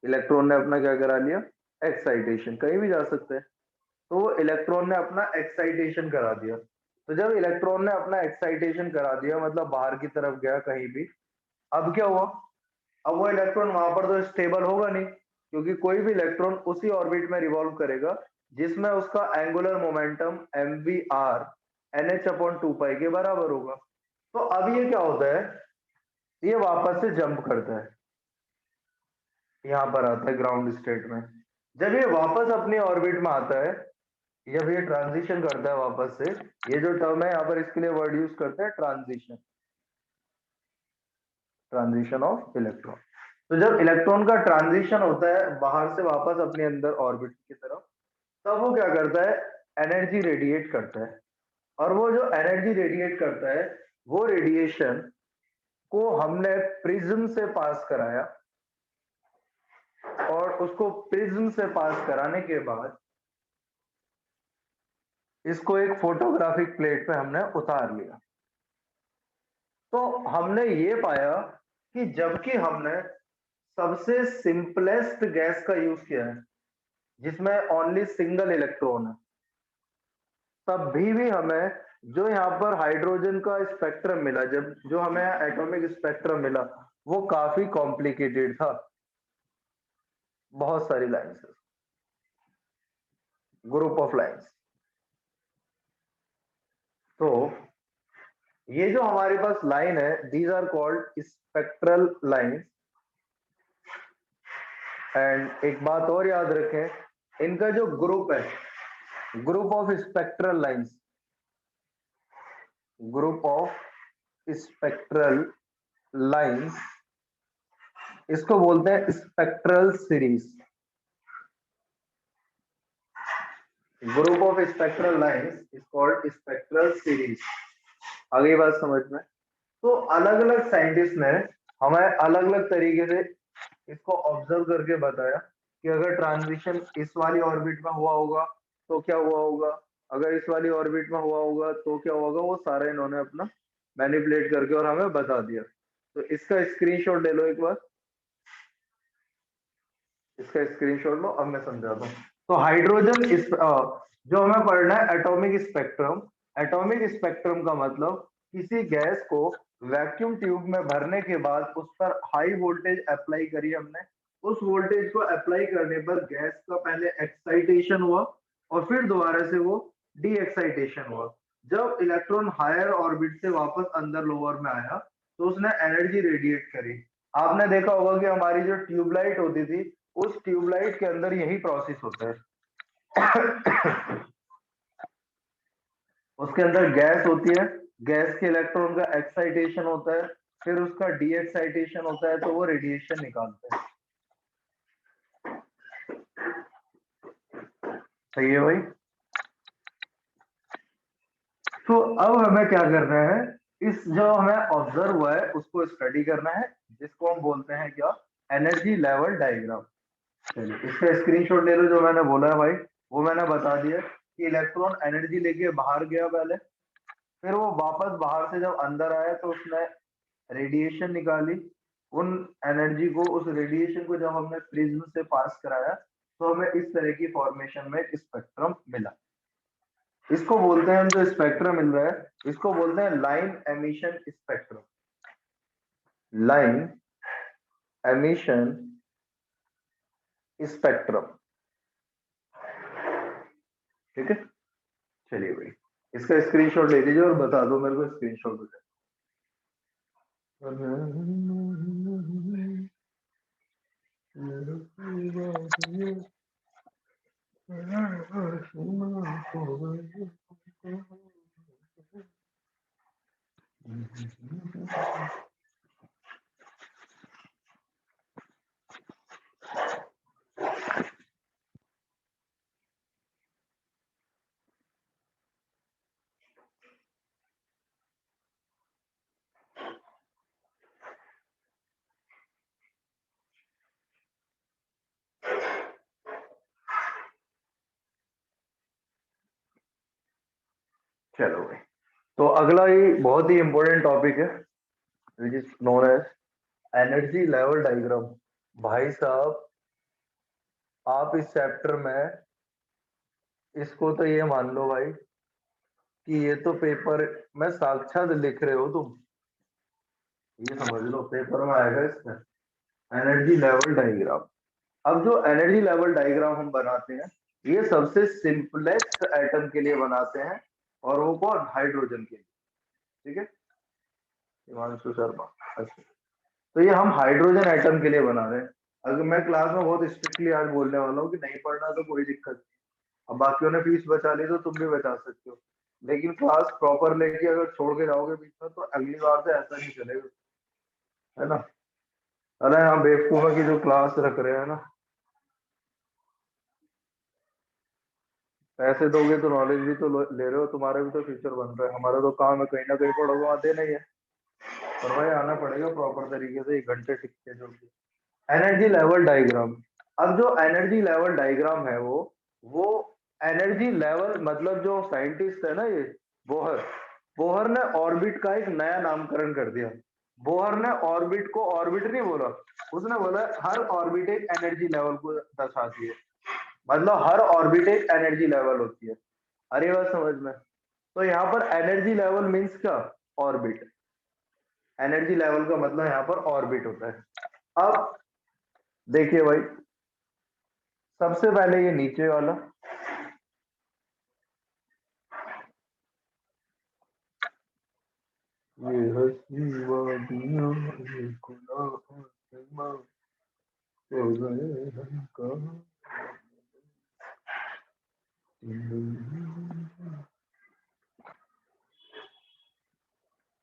इलेक्ट्रॉन ने अपना क्या करा लिया, एक्साइटेशन। कहीं भी जा सकते हैं, तो वो इलेक्ट्रॉन ने अपना एक्साइटेशन करा दिया। तो जब इलेक्ट्रॉन ने अपना एक्साइटेशन करा दिया, मतलब बाहर की तरफ गया कहीं भी, अब क्या हुआ, अब वो इलेक्ट्रॉन वहां पर तो स्टेबल होगा नहीं, क्योंकि कोई भी इलेक्ट्रॉन उसी ऑर्बिट में रिवॉल्व करेगा जिसमें उसका एंगुलर मोमेंटम mvr nh/2 के बराबर होगा। तो अब ये क्या होता है, ये वापस से जंप करता है, यहाँ पर आता है ग्राउंड स्टेट में। जब ये वापस अपनी ऑर्बिट में आता है, जब ये ट्रांजिशन करता है वापस से, ये जो टर्म है यहाँ पर इसके लिए वर्ड यूज करते हैं ट्रांजिशन, ट्रांजिशन ऑफ इलेक्ट्रॉन। तो जब इलेक्ट्रॉन का ट्रांजिशन होता है बाहर से वापस अपने अंदर ऑर्बिट की तरफ, तब वो क्या करता है, एनर्जी रेडिएट करता है। और वो जो एनर्जी रेडिएट करता है, वो रेडिएशन को हमने प्रिज्म से पास कराया, और उसको प्रिज्म से पास कराने के बाद इसको एक फोटोग्राफिक प्लेट पे हमने उतार लिया। तो हमने ये पाया कि जबकि हमने सबसे सिंपलेस्ट गैस का यूज किया है, जिसमें ओनली सिंगल इलेक्ट्रॉन है, तब भी हमें जो यहाँ पर हाइड्रोजन का स्पेक्ट्रम मिला, जब जो हमें एटॉमिक स्पेक्ट्रम मिला, वो काफी कॉम्प्लिकेटेड था, बहुत सारी लाइंस, ग्रुप ऑफ लाइंस। तो ये जो हमारे पास लाइन है, these are called spectral lines. And एक बात और याद रखें, इनका जो ग्रुप है, group of spectral lines, group of spectral lines, इसको बोलते हैं spectral series. Group of spectral lines is called spectral series. आ गई बात समझ में? तो अलग अलग साइंटिस्ट ने हमें अलग अलग तरीके से इसको ऑब्जर्व करके बताया कि अगर ट्रांजिशन इस वाली ऑर्बिट में हुआ होगा तो क्या हुआ होगा, अगर इस वाली ऑर्बिट में हुआ होगा तो क्या होगा, वो सारा इन्होंने अपना मैनिपुलेट करके और हमें बता दिया। तो इसका स्क्रीनशॉट ले लो एक बार, इसका स्क्रीनशॉट लो, अब मैं समझाता हूँ। तो हाइड्रोजन इस जो हमें पढ़ना है एटॉमिक स्पेक्ट्रम। एटॉमिक स्पेक्ट्रम का मतलब किसी गैस को वैक्यूम ट्यूब में भरने के बाद उस पर हाई वोल्टेज अप्लाई करी हमने, उस वोल्टेज को अप्लाई करने पर गैस का पहले एक्साइटेशन हुआ और फिर दोबारा से वो डी एक्साइटेशन हुआ। जब इलेक्ट्रॉन हायर ऑर्बिट से वापस अंदर लोअर में आया, तो उसने एनर्जी रेडिएट करी। आपने देखा होगा कि हमारी जो ट्यूबलाइट होती थी, उस ट्यूबलाइट के अंदर यही प्रोसेस होता है। उसके अंदर गैस होती है, गैस के इलेक्ट्रॉन का एक्साइटेशन होता है, फिर उसका डी एक्साइटेशन होता है, तो वो रेडिएशन निकालते हैं। सही है भाई? तो अब हमें क्या करना है, इस जो हमें ऑब्जर्व हुआ है उसको स्टडी करना है, जिसको हम बोलते हैं क्या, एनर्जी लेवल डायग्राम। चलिए इसका स्क्रीनशॉट ले लो, जो मैंने बोला है भाई वो मैंने बता दिया कि इलेक्ट्रॉन एनर्जी लेके बाहर गया पहले, फिर वो वापस बाहर से जब अंदर आया तो उसने रेडिएशन निकाली, उन एनर्जी को, उस रेडिएशन को जब हमने प्रिज्म से पास कराया तो हमें इस तरह की फॉर्मेशन में एक स्पेक्ट्रम मिला। इसको बोलते हैं, हम जो स्पेक्ट्रम मिल रहा है इसको बोलते हैं line emission spectrum. Line emission spectrum, ठीक है। चलिए भाई, इसका स्क्रीनशॉट ले लीजिए और बता दो मेरे को स्क्रीनशॉट हो जाए। चलो भाई, तो अगला ही बहुत ही इंपॉर्टेंट टॉपिक है which is known as energy level diagram. भाई साहब, आप इस चैप्टर में इसको तो ये मान लो भाई कि ये तो पेपर में साक्षात लिख रहे हो तुम, ये समझ लो पेपर में आएगा इसमें एनर्जी लेवल डायग्राम। अब जो एनर्जी लेवल डायग्राम हम बनाते हैं ये सबसे सिंपलेस्ट एटम के लिए बनाते हैं, और वो कौन? हाइड्रोजन के लिए, ठीक है। हिमांशु शर्मा, अच्छा। तो ये हम हाइड्रोजन एटम के लिए बना रहे हैं। अगर मैं क्लास में बहुत स्ट्रिक्टली आज बोलने वाला हूँ कि नहीं पढ़ना तो कोई दिक्कत नहीं, अब बाकियों ने फीस बचा ली तो तुम भी बचा सकते हो, लेकिन क्लास प्रॉपर लेके अगर छोड़ के जाओगे बीच में तो अगली बार से ऐसा नहीं चलेगा, है ना। अरे यहाँ बेवकूफा की जो क्लास रख रहे हैं ना, पैसे दोगे तो नॉलेज भी तो ले रहे हो, तुम्हारा भी तो फ्यूचर बन रहा है, हमारा तो काम है कहीं ना कहीं पढ़ोगे वहां देना ही है, पर भाई आना पड़ेगा प्रॉपर तरीके से, 1 घंटे टिक के जो भी। Energy level diagram. अब जो एनर्जी लेवल डायग्राम है वो एनर्जी लेवल, मतलब जो साइंटिस्ट है ना ये बोहर, बोहर ने ऑर्बिट का एक नया नामकरण कर दिया। बोहर ने ऑर्बिट को ऑर्बिट नहीं बोला, उसने बोला हर ऑर्बिट एक एनर्जी लेवल को दर्शाती है, मतलब हर ऑर्बिट एक एनर्जी लेवल होती है। अरे बात समझ में। तो यहाँ पर एनर्जी लेवल मीन्स क्या? ऑर्बिट। एनर्जी लेवल का मतलब यहाँ पर ऑर्बिट होता है। अब देखिए भाई, सबसे पहले ये नीचे वाला, ये हंसी वादियां, ये खुला आसमां, हो गए हम कहाँ।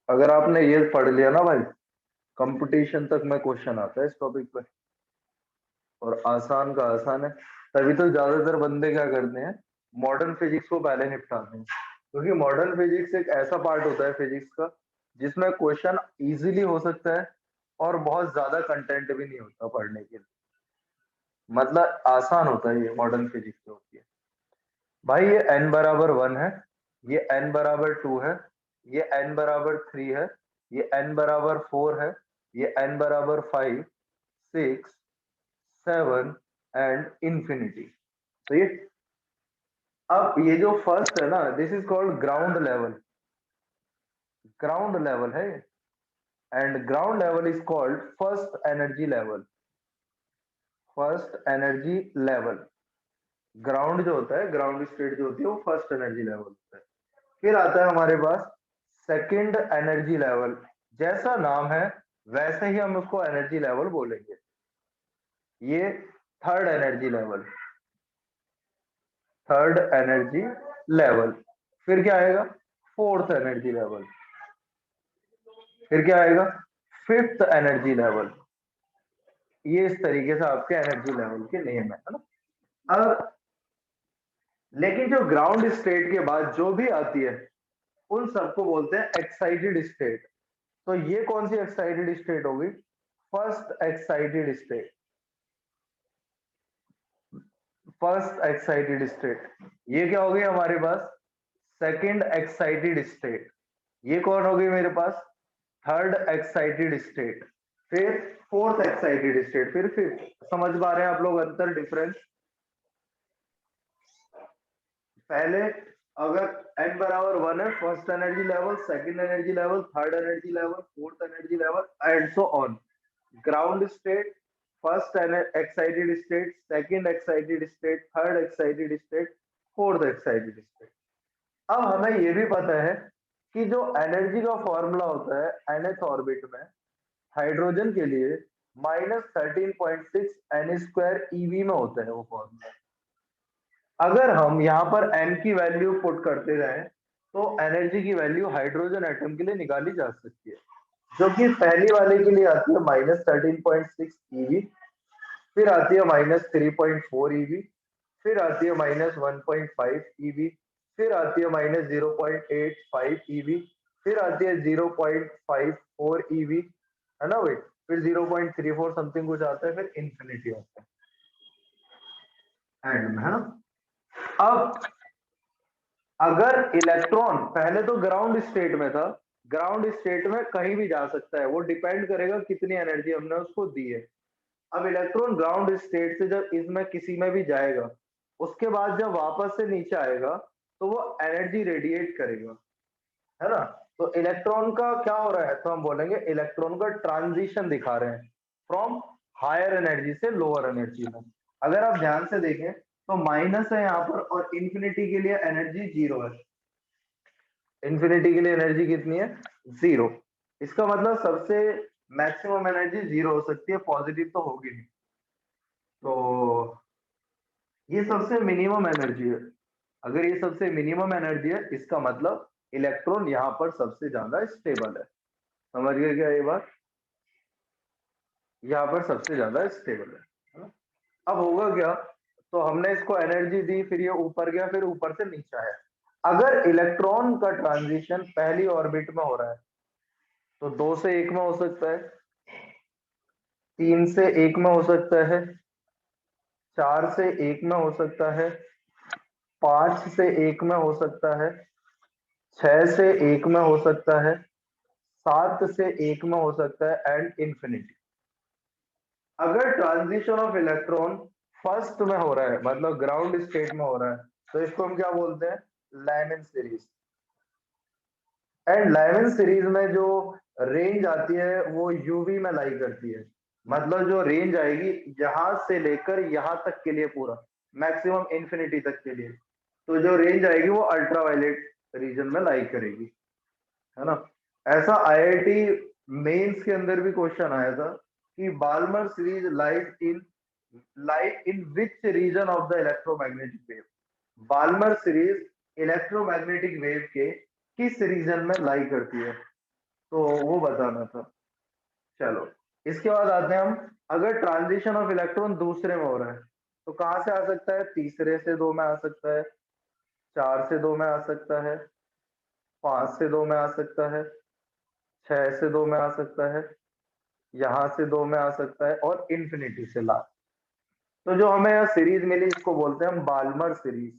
अगर आपने ये पढ़ लिया ना भाई, कंपटीशन तक में क्वेश्चन आता है इस टॉपिक पे, और आसान का आसान है। तभी तो ज्यादातर बंदे क्या करते हैं, मॉडर्न फिजिक्स को पहले निपटाते हैं, क्योंकि मॉडर्न फिजिक्स एक ऐसा पार्ट होता है फिजिक्स का जिसमें क्वेश्चन इजीली हो सकता है और बहुत ज्यादा कंटेंट भी नहीं होता पढ़ने के लिए, मतलब आसान होता है ये मॉडर्न फिजिक्स जो होती है। भाई ये n बराबर 1 है, ये n बराबर 2 है, ये n बराबर 3 है, ये n बराबर 4 है, ये n बराबर 5, 6, 7 एंड इंफिनिटी। तो ये, अब ये जो फर्स्ट है ना, this is called ground level, ground level है, and ground level is called first energy level. First energy level, ground जो होता है, ग्राउंड स्टेट जो होती है वो फर्स्ट एनर्जी लेवल होता है। फिर आता है हमारे पास सेकंड एनर्जी लेवल, जैसा नाम है वैसे ही हम उसको एनर्जी लेवल बोलेंगे। ये third energy level, third energy level. फिर क्या आएगा? Fourth energy level. फिर क्या आएगा? Fifth energy level. ये इस तरीके से आपके एनर्जी लेवल के नेम है ना। अब लेकिन जो ग्राउंड स्टेट के बाद जो भी आती है उन सबको बोलते हैं एक्साइटेड स्टेट। तो ये कौन सी एक्साइटेड स्टेट होगी? First excited state, first excited state. ये क्या हो गई हमारे पास? Second excited state. ये कौन हो गई मेरे पास? थर्ड एक्साइटेड स्टेट, फिर फोर्थ एक्साइटेड स्टेट, फिर फिफ्थ। समझ पा रहे हैं आप लोग अंतर, डिफरेंस? पहले अगर n बराबर 1 है, first energy level, second energy level, third energy level, fourth energy level and so on. Ground state, first excited state, second excited state, third excited state, fourth excited state. अब हमें ये भी पता है कि जो एनर्जी का फॉर्मूला होता है nth ऑर्बिट में हाइड्रोजन के लिए -13.6 n² eV में होता है वो फॉर्मूला। अगर हम यहाँ पर n की वैल्यू पुट करते रहें तो एनर्जी की वैल्यू हाइड्रोजन एटम के लिए निकाली जा सकती है, जो कि पहली वाले के लिए आती है -13.6 eV, फिर आती है -3.4 eV, फिर आती है -1.5 eV, फिर आती है -0.85 eV, फिर आती है 0.54 eV, है ना भाई? फिर 0.34 समथिंग कुछ आता है, फिर इंफिनिटी आता है एंड में, है ना? अब अगर इलेक्ट्रॉन पहले तो ग्राउंड स्टेट में था, ग्राउंड स्टेट में कहीं भी जा सकता है, वो डिपेंड करेगा कितनी एनर्जी हमने उसको दी है। अब इलेक्ट्रॉन ग्राउंड स्टेट से जब इसमें किसी में भी जाएगा, उसके बाद जब वापस से नीचे आएगा तो वो एनर्जी रेडिएट करेगा, है ना? तो इलेक्ट्रॉन का क्या हो रहा है? तो हम बोलेंगे इलेक्ट्रॉन का ट्रांजिशन दिखा रहे हैं फ्रॉम हायर एनर्जी से लोअर एनर्जी में। अगर आप ध्यान से देखें तो माइनस है यहाँ पर और इंफिनिटी के लिए एनर्जी 0 है। इंफिनिटी के लिए एनर्जी कितनी है? 0। इसका मतलब सबसे मैक्सिमम एनर्जी 0 हो सकती है, पॉजिटिव तो होगी नहीं। तो ये सबसे मिनिमम एनर्जी है। अगर ये सबसे मिनिमम एनर्जी है, इसका मतलब इलेक्ट्रॉन यहाँ पर सबसे ज्यादा स्टेबल है। समझ गए क्या ये बात? यहाँ पर सबसे ज्यादा स्टेबल है ना? अब होगा क्या? तो हमने इसको एनर्जी दी, फिर ये ऊपर गया, फिर ऊपर से नीचे आया। अगर इलेक्ट्रॉन का ट्रांजिशन पहली ऑर्बिट में हो रहा है तो 2 से 1 में हो सकता है, 3 से 1 में हो सकता है, 4 से 1 में हो सकता है, 5 से 1 में हो सकता है, 6 से 1 में हो सकता है, 7 से 1 में हो सकता है एंड इंफिनिटी। अगर ट्रांजिशन ऑफ इलेक्ट्रॉन फर्स्ट में हो रहा है, मतलब ग्राउंड स्टेट में हो रहा है, तो इसको हम क्या बोलते हैं? Lyman series. And Lyman series में जो रेंज आती है वो यूवी में लाई करती है, मतलब जो रेंज आएगी यहां से लेकर यहां तक के लिए पूरा मैक्सिमम इंफिनिटी तक के लिए, तो जो रेंज आएगी वो अल्ट्रावायलेट रीजन में लाई करेगी, है ना? ऐसा आईआईटी मेंस के अंदर भी क्वेश्चन आया था कि Balmer series lie in which region of the electromagnetic wave. Balmer series electromagnetic wave के किस रीजन में लाई करती है, तो वो बताना था। चलो इसके बाद आते हैं हम, अगर ट्रांजिशन ऑफ इलेक्ट्रॉन दूसरे में हो रहा है तो कहां से आ सकता है? तीसरे से 2 में आ सकता है, 4 से 2 में आ सकता है, 5 से 2 में आ सकता है, 6 से 2 में आ सकता है, यहां से 2 में आ सकता है और इंफिनिटी से लास्ट। तो जो हमें यह सीरीज मिली इसको बोलते हैं हम बाल्मर सीरीज।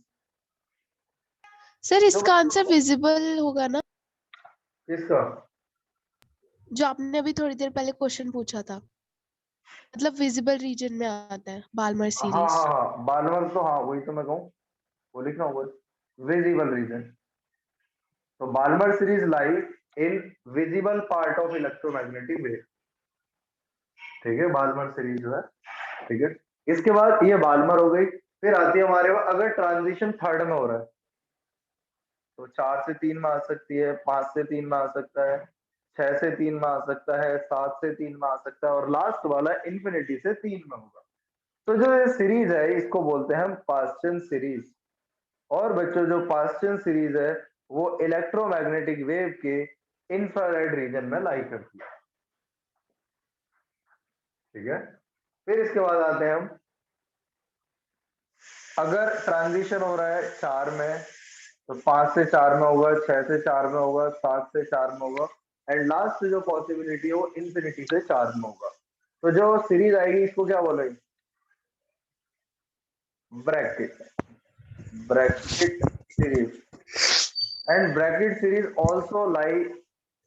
सर जो इसका आंसर विजिबल होगा ना, इसका जो आपने अभी थोड़ी देर पहले क्वेश्चन पूछा था, मतलब विजिबल रीजन में आता है बाल्मर हाँ सीरीज। हाँ हाँ, बाल्मर तो हाँ वही तो मैं कहूँ, वो लिखना होगा विजिबल रीजन। तो Balmer series lie in visible part of electromagnetic wave. ठीक है, बाल्मर सीरीज जो है, ठीक है। इसके बाद ये बाल्मर हो गई, फिर आती है हमारे पास अगर ट्रांजिशन थर्ड में हो रहा है तो 4 से 3 में आ सकती है, 5 से 3 में आ सकता है, 6 से 3 में आ सकता है, 7 से 3 में आ सकता है और लास्ट वाला इंफिनिटी से 3 में होगा। तो जो ये सीरीज है इसको बोलते हैं हम पास्चन सीरीज। और बच्चों जो पास्चन सीरीज है वो इलेक्ट्रोमैग्नेटिक वेव के इंफ्रारेड रीजन में लाई करती है। ठीक है, फिर इसके बाद आते हैं हम, अगर ट्रांजिशन हो रहा है 4 में तो 5 से 4 में होगा, 6 से 4 में होगा, 7 से 4 में होगा एंड लास्ट जो पॉसिबिलिटी है वो इंफिनिटी से 4 में होगा। तो जो सीरीज आएगी इसको क्या बोलेंगे? Bracket, Brackett series, and Brackett series also lie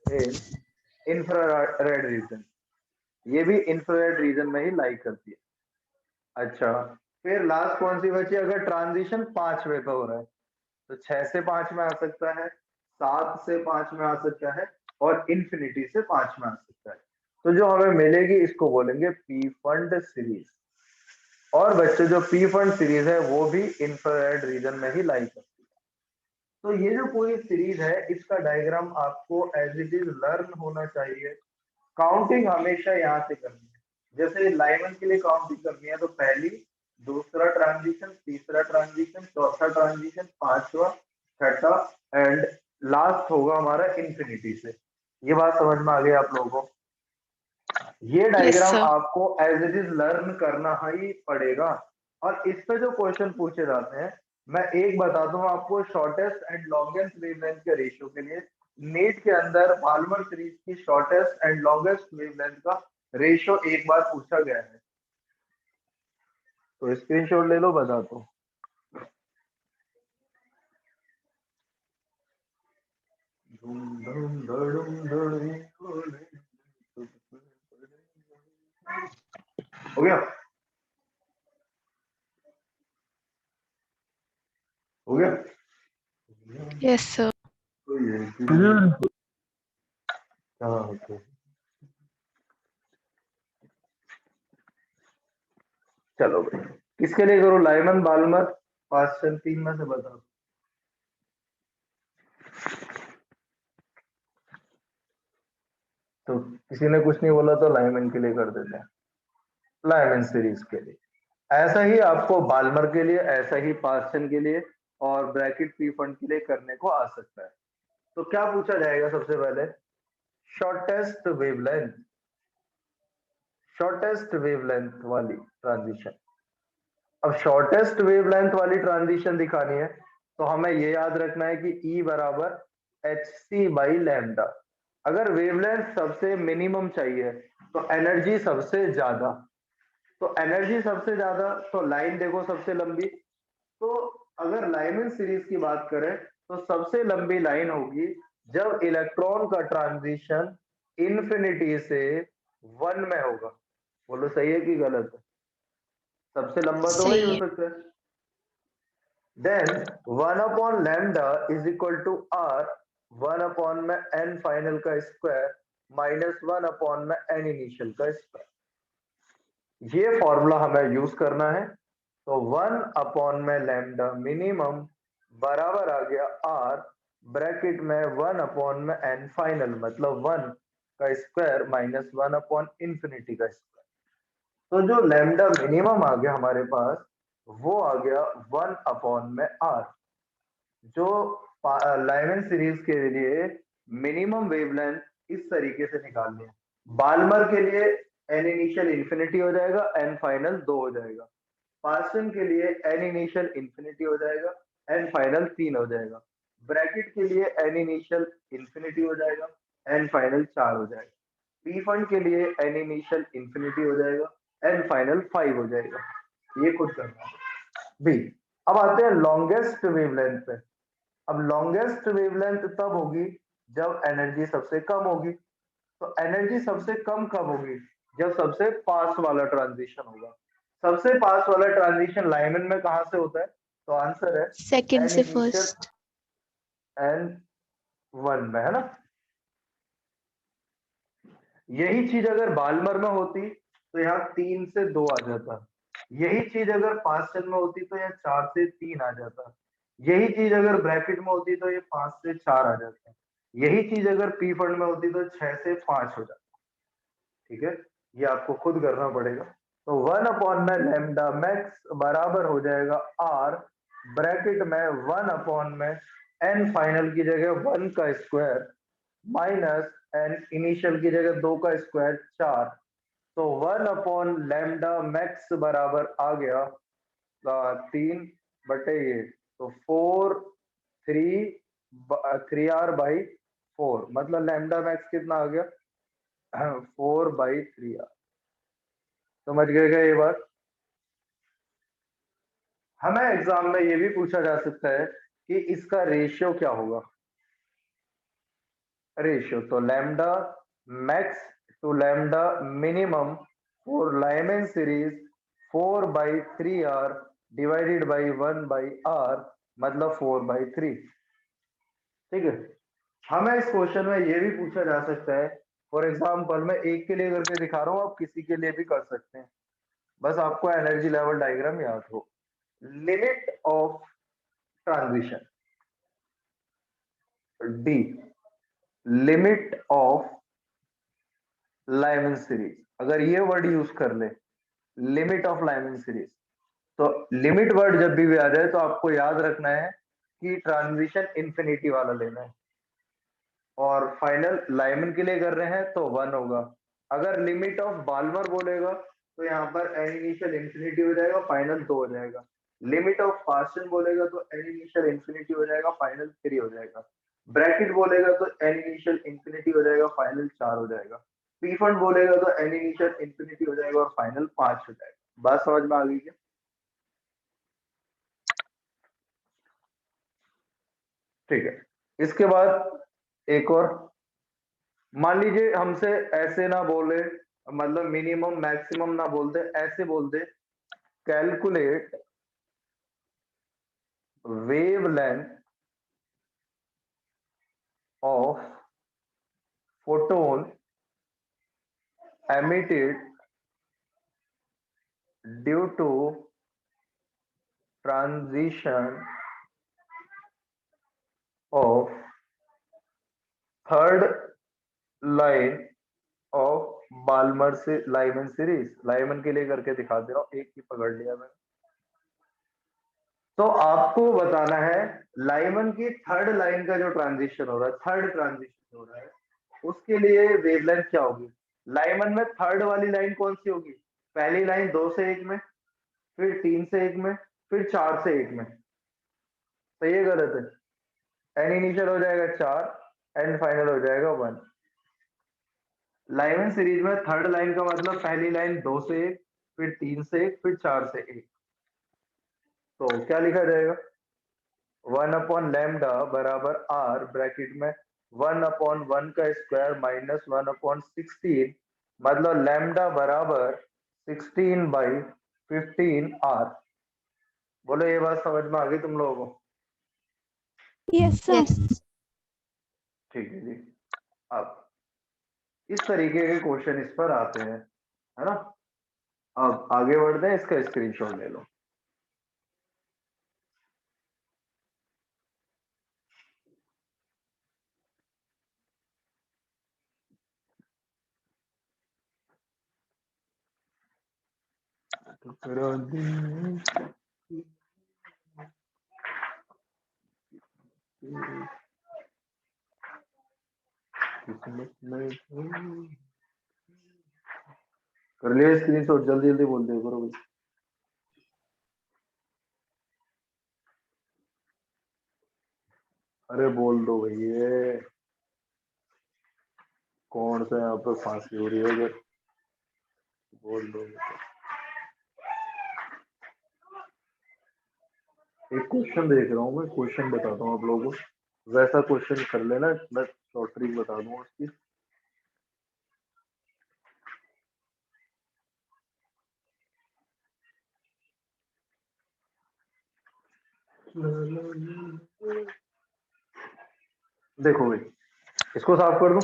in infrared reason, ये भी इंफ्रारेड रीजन में ही लाई करती है। अच्छा, फिर लास्ट कौन सी बची? अगर ट्रांजिशन 5 वे पे हो रहा है तो 6 से 5 में आ सकता है, 7 से 5 में आ सकता है, और इन्फिनिटी से 5 में आ सकता है। तो जो हमें मिलेगी इसको बोलेंगे पी फंड सीरीज। और बच्चे जो पी फंड सीरीज है वो भी इंफ्रारेड रीजन में ही लाई करती है। तो ये जो पूरी सीरीज है इसका डायग्राम आपको एज इट इज लर्न होना चाहिए। काउंटिंग हमेशा यहाँ से करनी है। जैसे लाइमन के लिए काउंटिंग करनी है तो पहली, दूसरा ट्रांजिशन, तीसरा ट्रांजिशन, चौथा ट्रांजिशन, पांचवा, छठा, एंड लास्ट होगा हमारा इंफिनिटी से। ये बात समझ में आ गई आप लोगों को? ये यस डायग्राम सर। आपको एज इट इज लर्न करना ही पड़ेगा। और इस पे जो क्वेश्चन पूछे जाते हैं, मैं एक बता दूं आपको, शॉर्टेस्ट एंड लॉन्गेस्ट वेवलेंथ के रेशियो के लिए नीट के अंदर बाल्मर सीरीज की शॉर्टेस्ट एंड लॉन्गेस्ट वेवलेंथ का रेशियो एक बार पूछा गया है, तो स्क्रीनशॉट ले लो, बता दो। हो गया? हो गया? Yes sir. तो ये क्या होता है? चलो भाई, किसके लिए करो? लाइमन, बाल्मर, पास्टन, तीन में से बताओ। तो किसी ने कुछ नहीं बोला तो लाइमन के लिए कर देते हैं, लाइमन सीरीज के लिए। ऐसा ही आपको बाल्मर के लिए, ऐसा ही पास्टन के लिए और ब्रैकेट पी फंड के लिए करने को आ सकता है। तो क्या पूछा जाएगा सबसे पहले? शॉर्टेस्ट वेवलेंथ, शॉर्टेस्ट वेवलेंथ वाली ट्रांजिशन। अब शॉर्टेस्ट वेवलेंथ वाली ट्रांजिशन दिखानी है तो हमें ये याद रखना है कि E बराबर एच सी बाई लैम्डा। अगर वेवलेंथ सबसे मिनिमम चाहिए तो एनर्जी सबसे ज्यादा, तो एनर्जी सबसे ज्यादा तो लाइन देखो सबसे लंबी। तो अगर लाइमन सीरीज की बात करें तो सबसे लंबी लाइन होगी जब इलेक्ट्रॉन का ट्रांजिशन इन्फिनिटी से 1 में होगा। बोलो सही है कि गलत है? सबसे लंबा तो वही सही हो है। सकता है। Then 1 upon lambda is equal to R, 1 upon में एन फाइनल का स्क्वायर माइनस 1 अपॉन में एन इनिशियल का स्क्वायर। ये फॉर्मूला हमें यूज करना है। तो 1 अपॉन में लैम्डा मिनिमम बराबर आ गया आर, ब्रैकेट में 1 अपॉन में एन फाइनल मतलब 1 का स्क्वायर माइनस 1 अपॉन इंफिनिटी का स्क्वायर। तो जो लैम्डा मिनिमम आ गया हमारे पास वो आ गया 1 अपॉन में आर। जो लाइमन सीरीज के लिए मिनिमम वेवलेंथ इस तरीके से निकालनी है। बाल्मर के लिए एन इनिशियल इंफिनिटी हो जाएगा, एन फाइनल 2 हो जाएगा। पास्टन के लिए एन इनिशियल इंफिनिटी हो जाएगा, एन फाइनल 3 हो जाएगा। ब्रैकेट के लिए एन इनिशियल इंफिनिटी हो जाएगा, एन फाइनल 4 हो जाएगा। पी फंड के लिए एन इनिशियल इंफिनिटी हो जाएगा, एन फाइनल 5 हो जाएगा। ये खुद करना है। बी, अब आते हैं लॉन्गेस्ट वेवलेंथ पे। अब लॉन्गेस्ट वेवलेंथ तब होगी जब एनर्जी सबसे कम होगी। तो एनर्जी सबसे कम कब होगी? जब सबसे पास वाला ट्रांजिशन होगा। सबसे पास वाला ट्रांजिशन लाइमन में कहां से होता है? तो आंसर है सेकंड एन से इनिशियल फर्स्ट। एन 1 में, है ना? यही चीज अगर बाल्मर में होती तो यहाँ 3 से 2 आ जाता। यही चीज अगर पास्टन में होती तो यहाँ 4 से 3 आ जाता। यही चीज अगर ब्रैकेट में होती तो ये 5 से 4 आ जाता। यही चीज अगर पी फंड में होती तो 6 से 5 हो जाता। ठीक है, ये आपको खुद करना पड़ेगा। तो 1 अपॉन में लैम्डा मैक्स बराबर हो जाएगा आर, ब्रैकेट में 1 अपॉन में एन फाइनल की जगह 1 का स्क्वायर माइनस एन इनिशियल की जगह 2 का स्क्वायर 4। तो 1 अपॉन लैम्डा मैक्स बराबर आ गया 3 बटे ये, तो 4 3 आर बाई 4, मतलब लैम्डा मैक्स कितना आ गया? 4/3 आर। समझ गए क्या ये बात? हमें एग्जाम में ये भी पूछा जा सकता है कि इसका रेशियो क्या होगा। रेशियो, तो lambda max to lambda minimum for Lyman series 4/3r divided by 1/r, मतलब 4/3। ठीक है। हमें इस क्वेश्चन में ये भी पूछा जा सकता है, फॉर एग्जाम्पल मैं एक के लिए करके दिखा रहा हूँ, आप किसी के लिए भी कर सकते हैं, बस आपको एनर्जी लेवल डायग्राम याद हो। Limit of transition, D limit of Lyman series, अगर ये वर्ड यूज कर ले, लिमिट ऑफ लाइमन सीरीज, तो लिमिट वर्ड जब भी आ जाए तो आपको याद रखना है कि ट्रांजिशन इंफिनिटी वाला लेना है, और फाइनल लाइमन के लिए कर रहे हैं तो 1 होगा। अगर लिमिट ऑफ बाल्मर बोलेगा तो यहाँ पर एन इनिशियल इंफिनिटी हो जाएगा, फाइनल 2 हो जाएगा। लिमिट ऑफ पार्शियल बोलेगा तो एन इनिशियल इंफिनिटी हो जाएगा, फाइनल 3 हो जाएगा। ब्रैकेट बोलेगा तो एन इनिशियल इंफिनिटी हो जाएगा, फाइनल 4 हो जाएगा। पी फंड बोलेगा तो एन इनिशियल इंफिनिटी हो जाएगा और फाइनल 5 हो जाएगा। बात समझ में आ गई क्या? ठीक है। इसके बाद एक और, मान लीजिए हमसे ऐसे ना बोले, मतलब मिनिमम मैक्सिमम ना बोलते, ऐसे बोलते calculate wavelength of photon emitted due to transition of third line of Balmer से लाइमन सीरीज। लाइमन के लिए करके दिखा दे रहा हूं, एक ही पकड़ लिया मैंने। तो आपको बताना है लाइमन की थर्ड लाइन का जो ट्रांजिशन हो रहा है, थर्ड ट्रांजिशन हो रहा है, उसके लिए वेवलेंथ क्या होगी। लाइमन में थर्ड वाली लाइन कौन सी होगी? पहली लाइन 2 से 1 में, फिर 3 से 1 में, फिर 4 से 1 में। सही है गलत है? एन इनिशियल हो जाएगा 4, एन फाइनल हो जाएगा 1। लाइमन सीरीज में थर्ड लाइन का मतलब पहली लाइन 2 से 1, फिर 3 से 1, फिर 4 से 1। तो क्या लिखा जाएगा? 1/लैम्डा बराबर r ब्रैकेट में 1/1 का स्क्वायर माइनस 1/16, मतलब लैम्डा बराबर 16/15r। बोलो ये बात समझ में आ गई तुम लोगों को? Yes sir. ठीक है जी। अब इस तरीके के क्वेश्चन इस पर आते हैं, है ना। अब आगे बढ़ते हैं, इसका स्क्रीनशॉट ले लो। कर लिया स्क्रीनशॉट? जल्दी जल्दी बोल दो करो भाई। अरे बोल दो भैया, कौन सा यहाँ पे फांसी हो रही है? अगर बोल दो। एक क्वेश्चन देख रहा हूँ मैं, क्वेश्चन बताता हूँ आप लोगों को, वैसा क्वेश्चन कर लेना, मैं शॉर्ट ट्रिक बता दूंगा उसकी। देखो भाई, इसको साफ कर दूं।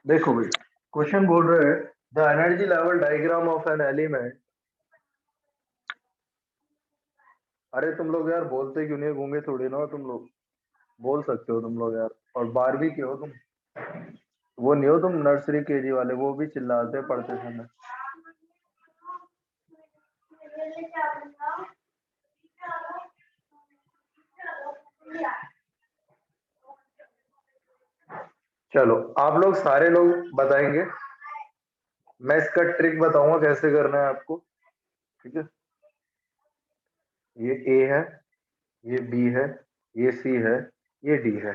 देखो भाई, क्वेश्चन बोल रहे हैं the energy level diagram of an element. अरे तुम लोग यार बोलते क्यों नहीं? गूंगे थोड़ी ना हो तुम लोग, बोल सकते हो तुम लोग यार। और 12वीं के हो तुम, वो नहीं हो तुम नर्सरी केजी वाले, वो भी चिल्लाते हैं पढ़ते समय। चलो आप लोग सारे लोग बताएंगे, मैं इसका ट्रिक बताऊंगा कैसे करना है आपको। ठीक है, ये ए है, ये बी है, ये सी है, ये डी है।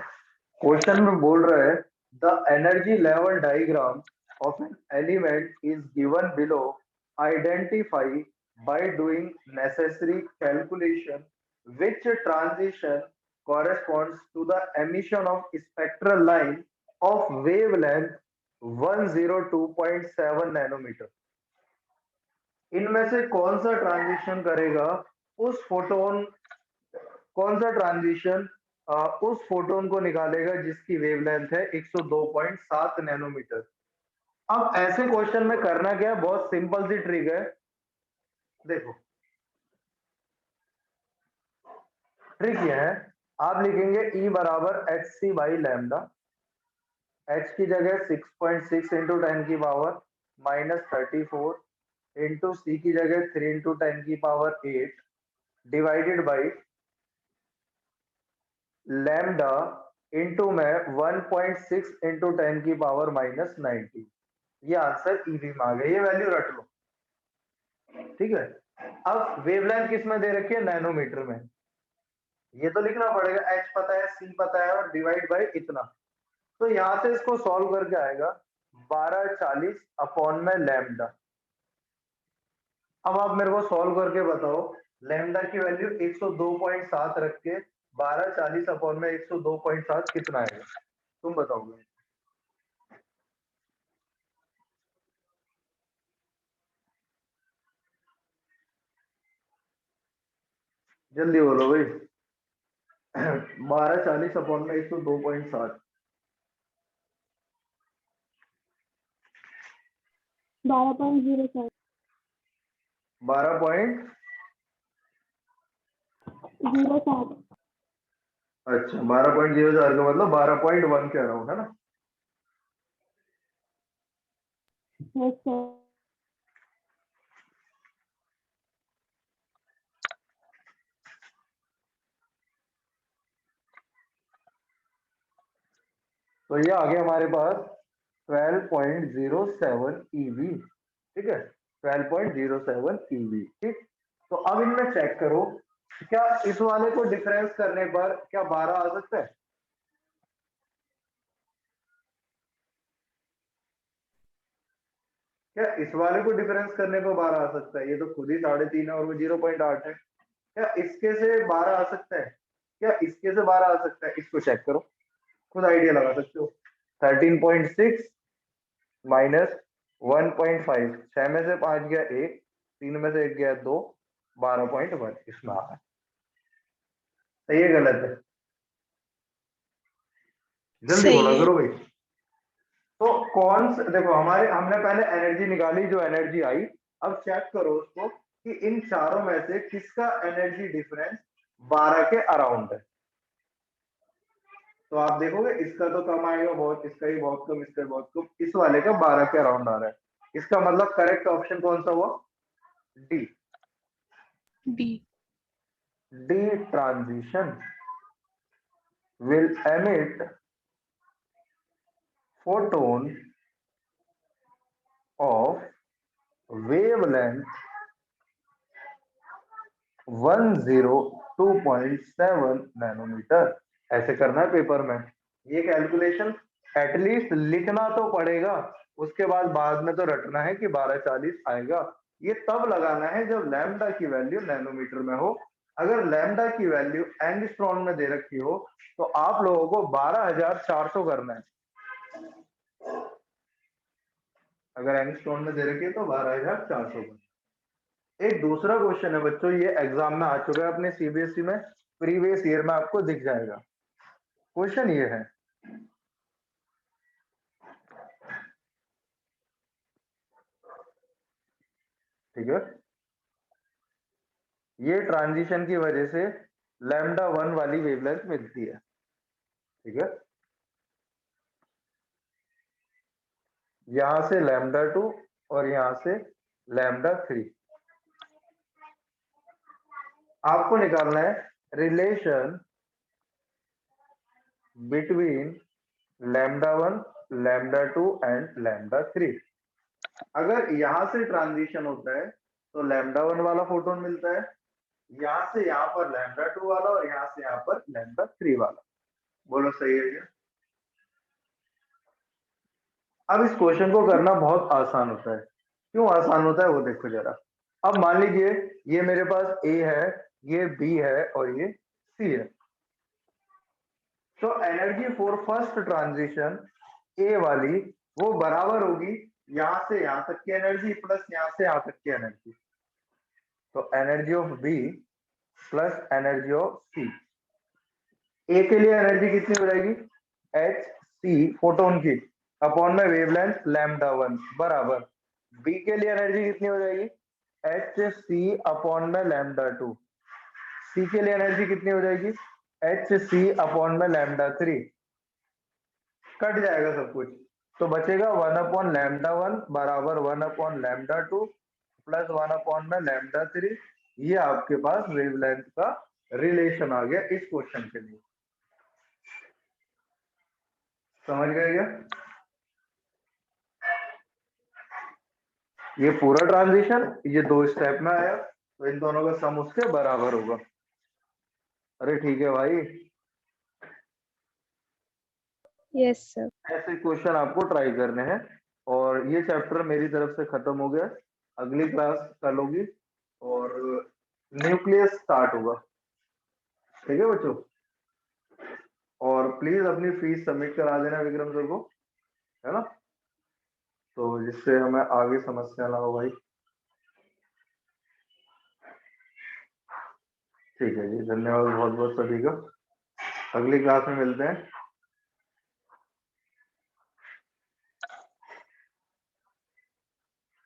क्वेश्चन में बोल रहा है the energy level diagram of an element is given below identify by doing necessary calculation which transition corresponds to the emission of spectral line of wavelength 102.7 nanometre. इनमें से कौन सा ट्रांजिशन करेगा उस फोटोन, कौन सा ट्रांजिशन उस फोटोन को निकालेगा जिसकी वेवलेंथ है 102.7 नैनोमीटर। अब ऐसे क्वेश्चन में करना क्या है, बहुत सिंपल सी ट्रिक है। देखो ट्रिक यह है, आप लिखेंगे E बराबर H C by lambda, h की जगह 6.6 इंटू 10 की पावर -34 इंटू सी की जगह 3 इंटू 10 की power 8 divided by lambda into में 1.6 इंटू 10 की पावर -90। ये आंसर ईवी में आ गया, ये वैल्यू रट लो, ठीक है। अब वेवलेंथ किस में दे रखी है, नैनोमीटर में। ये तो लिखना पड़ेगा, h पता है, c पता है और डिवाइड बाय इतना। तो यहां से इसको सॉल्व करके आएगा 1240 अपॉन में लैम्डा। अब आप मेरे को सॉल्व करके बताओ, लैम्डा की वैल्यू 102.7 रख के 1240 अपॉन में 102.7 कितना आएगा, तुम बताओगे। जल्दी बोलो भाई। 1240 अपॉन में 102.7 12.07 12. 07 अच्छा 12.04 का मतलब 12.1 के अराउंड है ना। yes sir तो ये आ गया हमारे पास 12.07 EV, ठीक है, 12.07 EV, ठीक। तो अब इनमें चेक करो, क्या इस वाले को डिफरेंस करने पर क्या 12 आ सकता है? क्या इस वाले को डिफरेंस करने पर 12 आ सकता है? ये तो खुद ही 3.5 है और वो 0.8 है। क्या इसके से 12 आ सकता है? क्या इसके से 12 आ सकता है? इसको चेक करो, खुद आइडिया लगा सकते हो। 13.6 माइनस 1.5, 6 में से 5 गया 1, 3 में से 1 गया 2, 12.1 इसमें आ रहा है। सही है गलत है? जल्दी बोला सही है। करो भाई। तो कौन से, देखो हमारे, हमने पहले एनर्जी निकाली, जो एनर्जी आई। अब चेक करो उसको कि इन चारों में से किसका एनर्जी डिफरेंस 12 के अराउंड है। तो आप देखोगे इसका तो कम आएगा बहुत, इसका ही बहुत कम, इसका भी बहुत कम, इस वाले का 12 के अराउंड आ रहा है। इसका मतलब करेक्ट ऑप्शन कौन सा हुआ? D. B. D transition will emit photon of wavelength 102.7 nanometre. ऐसे करना है पेपर में। ये कैलकुलेशन एटलीस्ट लिखना तो पड़ेगा, उसके बाद में तो रटना है कि 1240 आएगा। ये तब लगाना है जब लैम्डा की वैल्यू नैनोमीटर में हो। अगर लैम्डा की वैल्यू एंगस्ट्रॉम में दे रखी हो तो आप लोगों को 12,400 करना है। अगर एंगस्ट्रॉम में दे रखी है तो 12,400 करना। एक दूसरा क्वेश्चन है बच्चों, ये एग्जाम में आ चुका है अपने सीबीएसई में, प्रीवियस ईयर में आपको दिख जाएगा। क्वेश्चन ये है, ठीक है, ये ट्रांजिशन की वजह से लैम्डा 1 वाली वेवलेंथ मिलती है, ठीक है। यहां से लैम्डा 2 और यहां से लैम्डा 3। आपको निकालना है relation between lambda 1, lambda 2 and lambda 3। अगर यहां से ट्रांजिशन होता है तो लैम्डा 1 वाला फोटोन मिलता है, यहां से यहां पर लैम्डा 2 वाला और यहां से यहां पर लैम्डा 3 वाला। बोलो सही है क्या? अब इस क्वेश्चन को करना बहुत आसान होता है। क्यों आसान होता है वो देखो जरा। अब मान लीजिए ये मेरे पास ए है, ये बी है और ये सी है। तो एनर्जी फॉर फर्स्ट ट्रांजिशन ए वाली वो बराबर होगी यहां से यहां तक की एनर्जी प्लस यहां से यहां तक की एनर्जी। तो energy of B plus energy of C. A के लिए एनर्जी कितनी हो जाएगी, एच सी फोटोन की अपॉन में वेवलेंथ लैम्डा 1 बराबर बी के लिए एनर्जी कितनी हो जाएगी, एच सी अपॉन में लैम्डा 2। सी के लिए एनर्जी कितनी हो जाएगी, एच सी अपॉन में लैम्डा 3। कट जाएगा सब कुछ तो बचेगा 1 अपॉन लैम्डा 1 बराबर 1 अपॉन लैम्डा 2 प्लस 1 अपॉन में लैम्डा 3। ये आपके पास वेवलेंथ का रिलेशन आ गया इस क्वेश्चन के लिए। समझ गए क्या? ये पूरा ट्रांजिशन ये 2 स्टेप में आया तो इन दोनों का सम उसके बराबर होगा। अरे ठीक है भाई, यस सर। ऐसे क्वेश्चन आपको ट्राई करने हैं। और ये चैप्टर मेरी तरफ से खत्म हो गया। अगली क्लास कल होगी और न्यूक्लियस स्टार्ट होगा। ठीक है बच्चों, और प्लीज अपनी फीस सबमिट करा देना विक्रम सर को, है ना, तो जिससे हमें आगे समस्या ना हो भाई। ठीक है जी, धन्यवाद बहुत बहुत सभी का। अगली क्लास में मिलते हैं।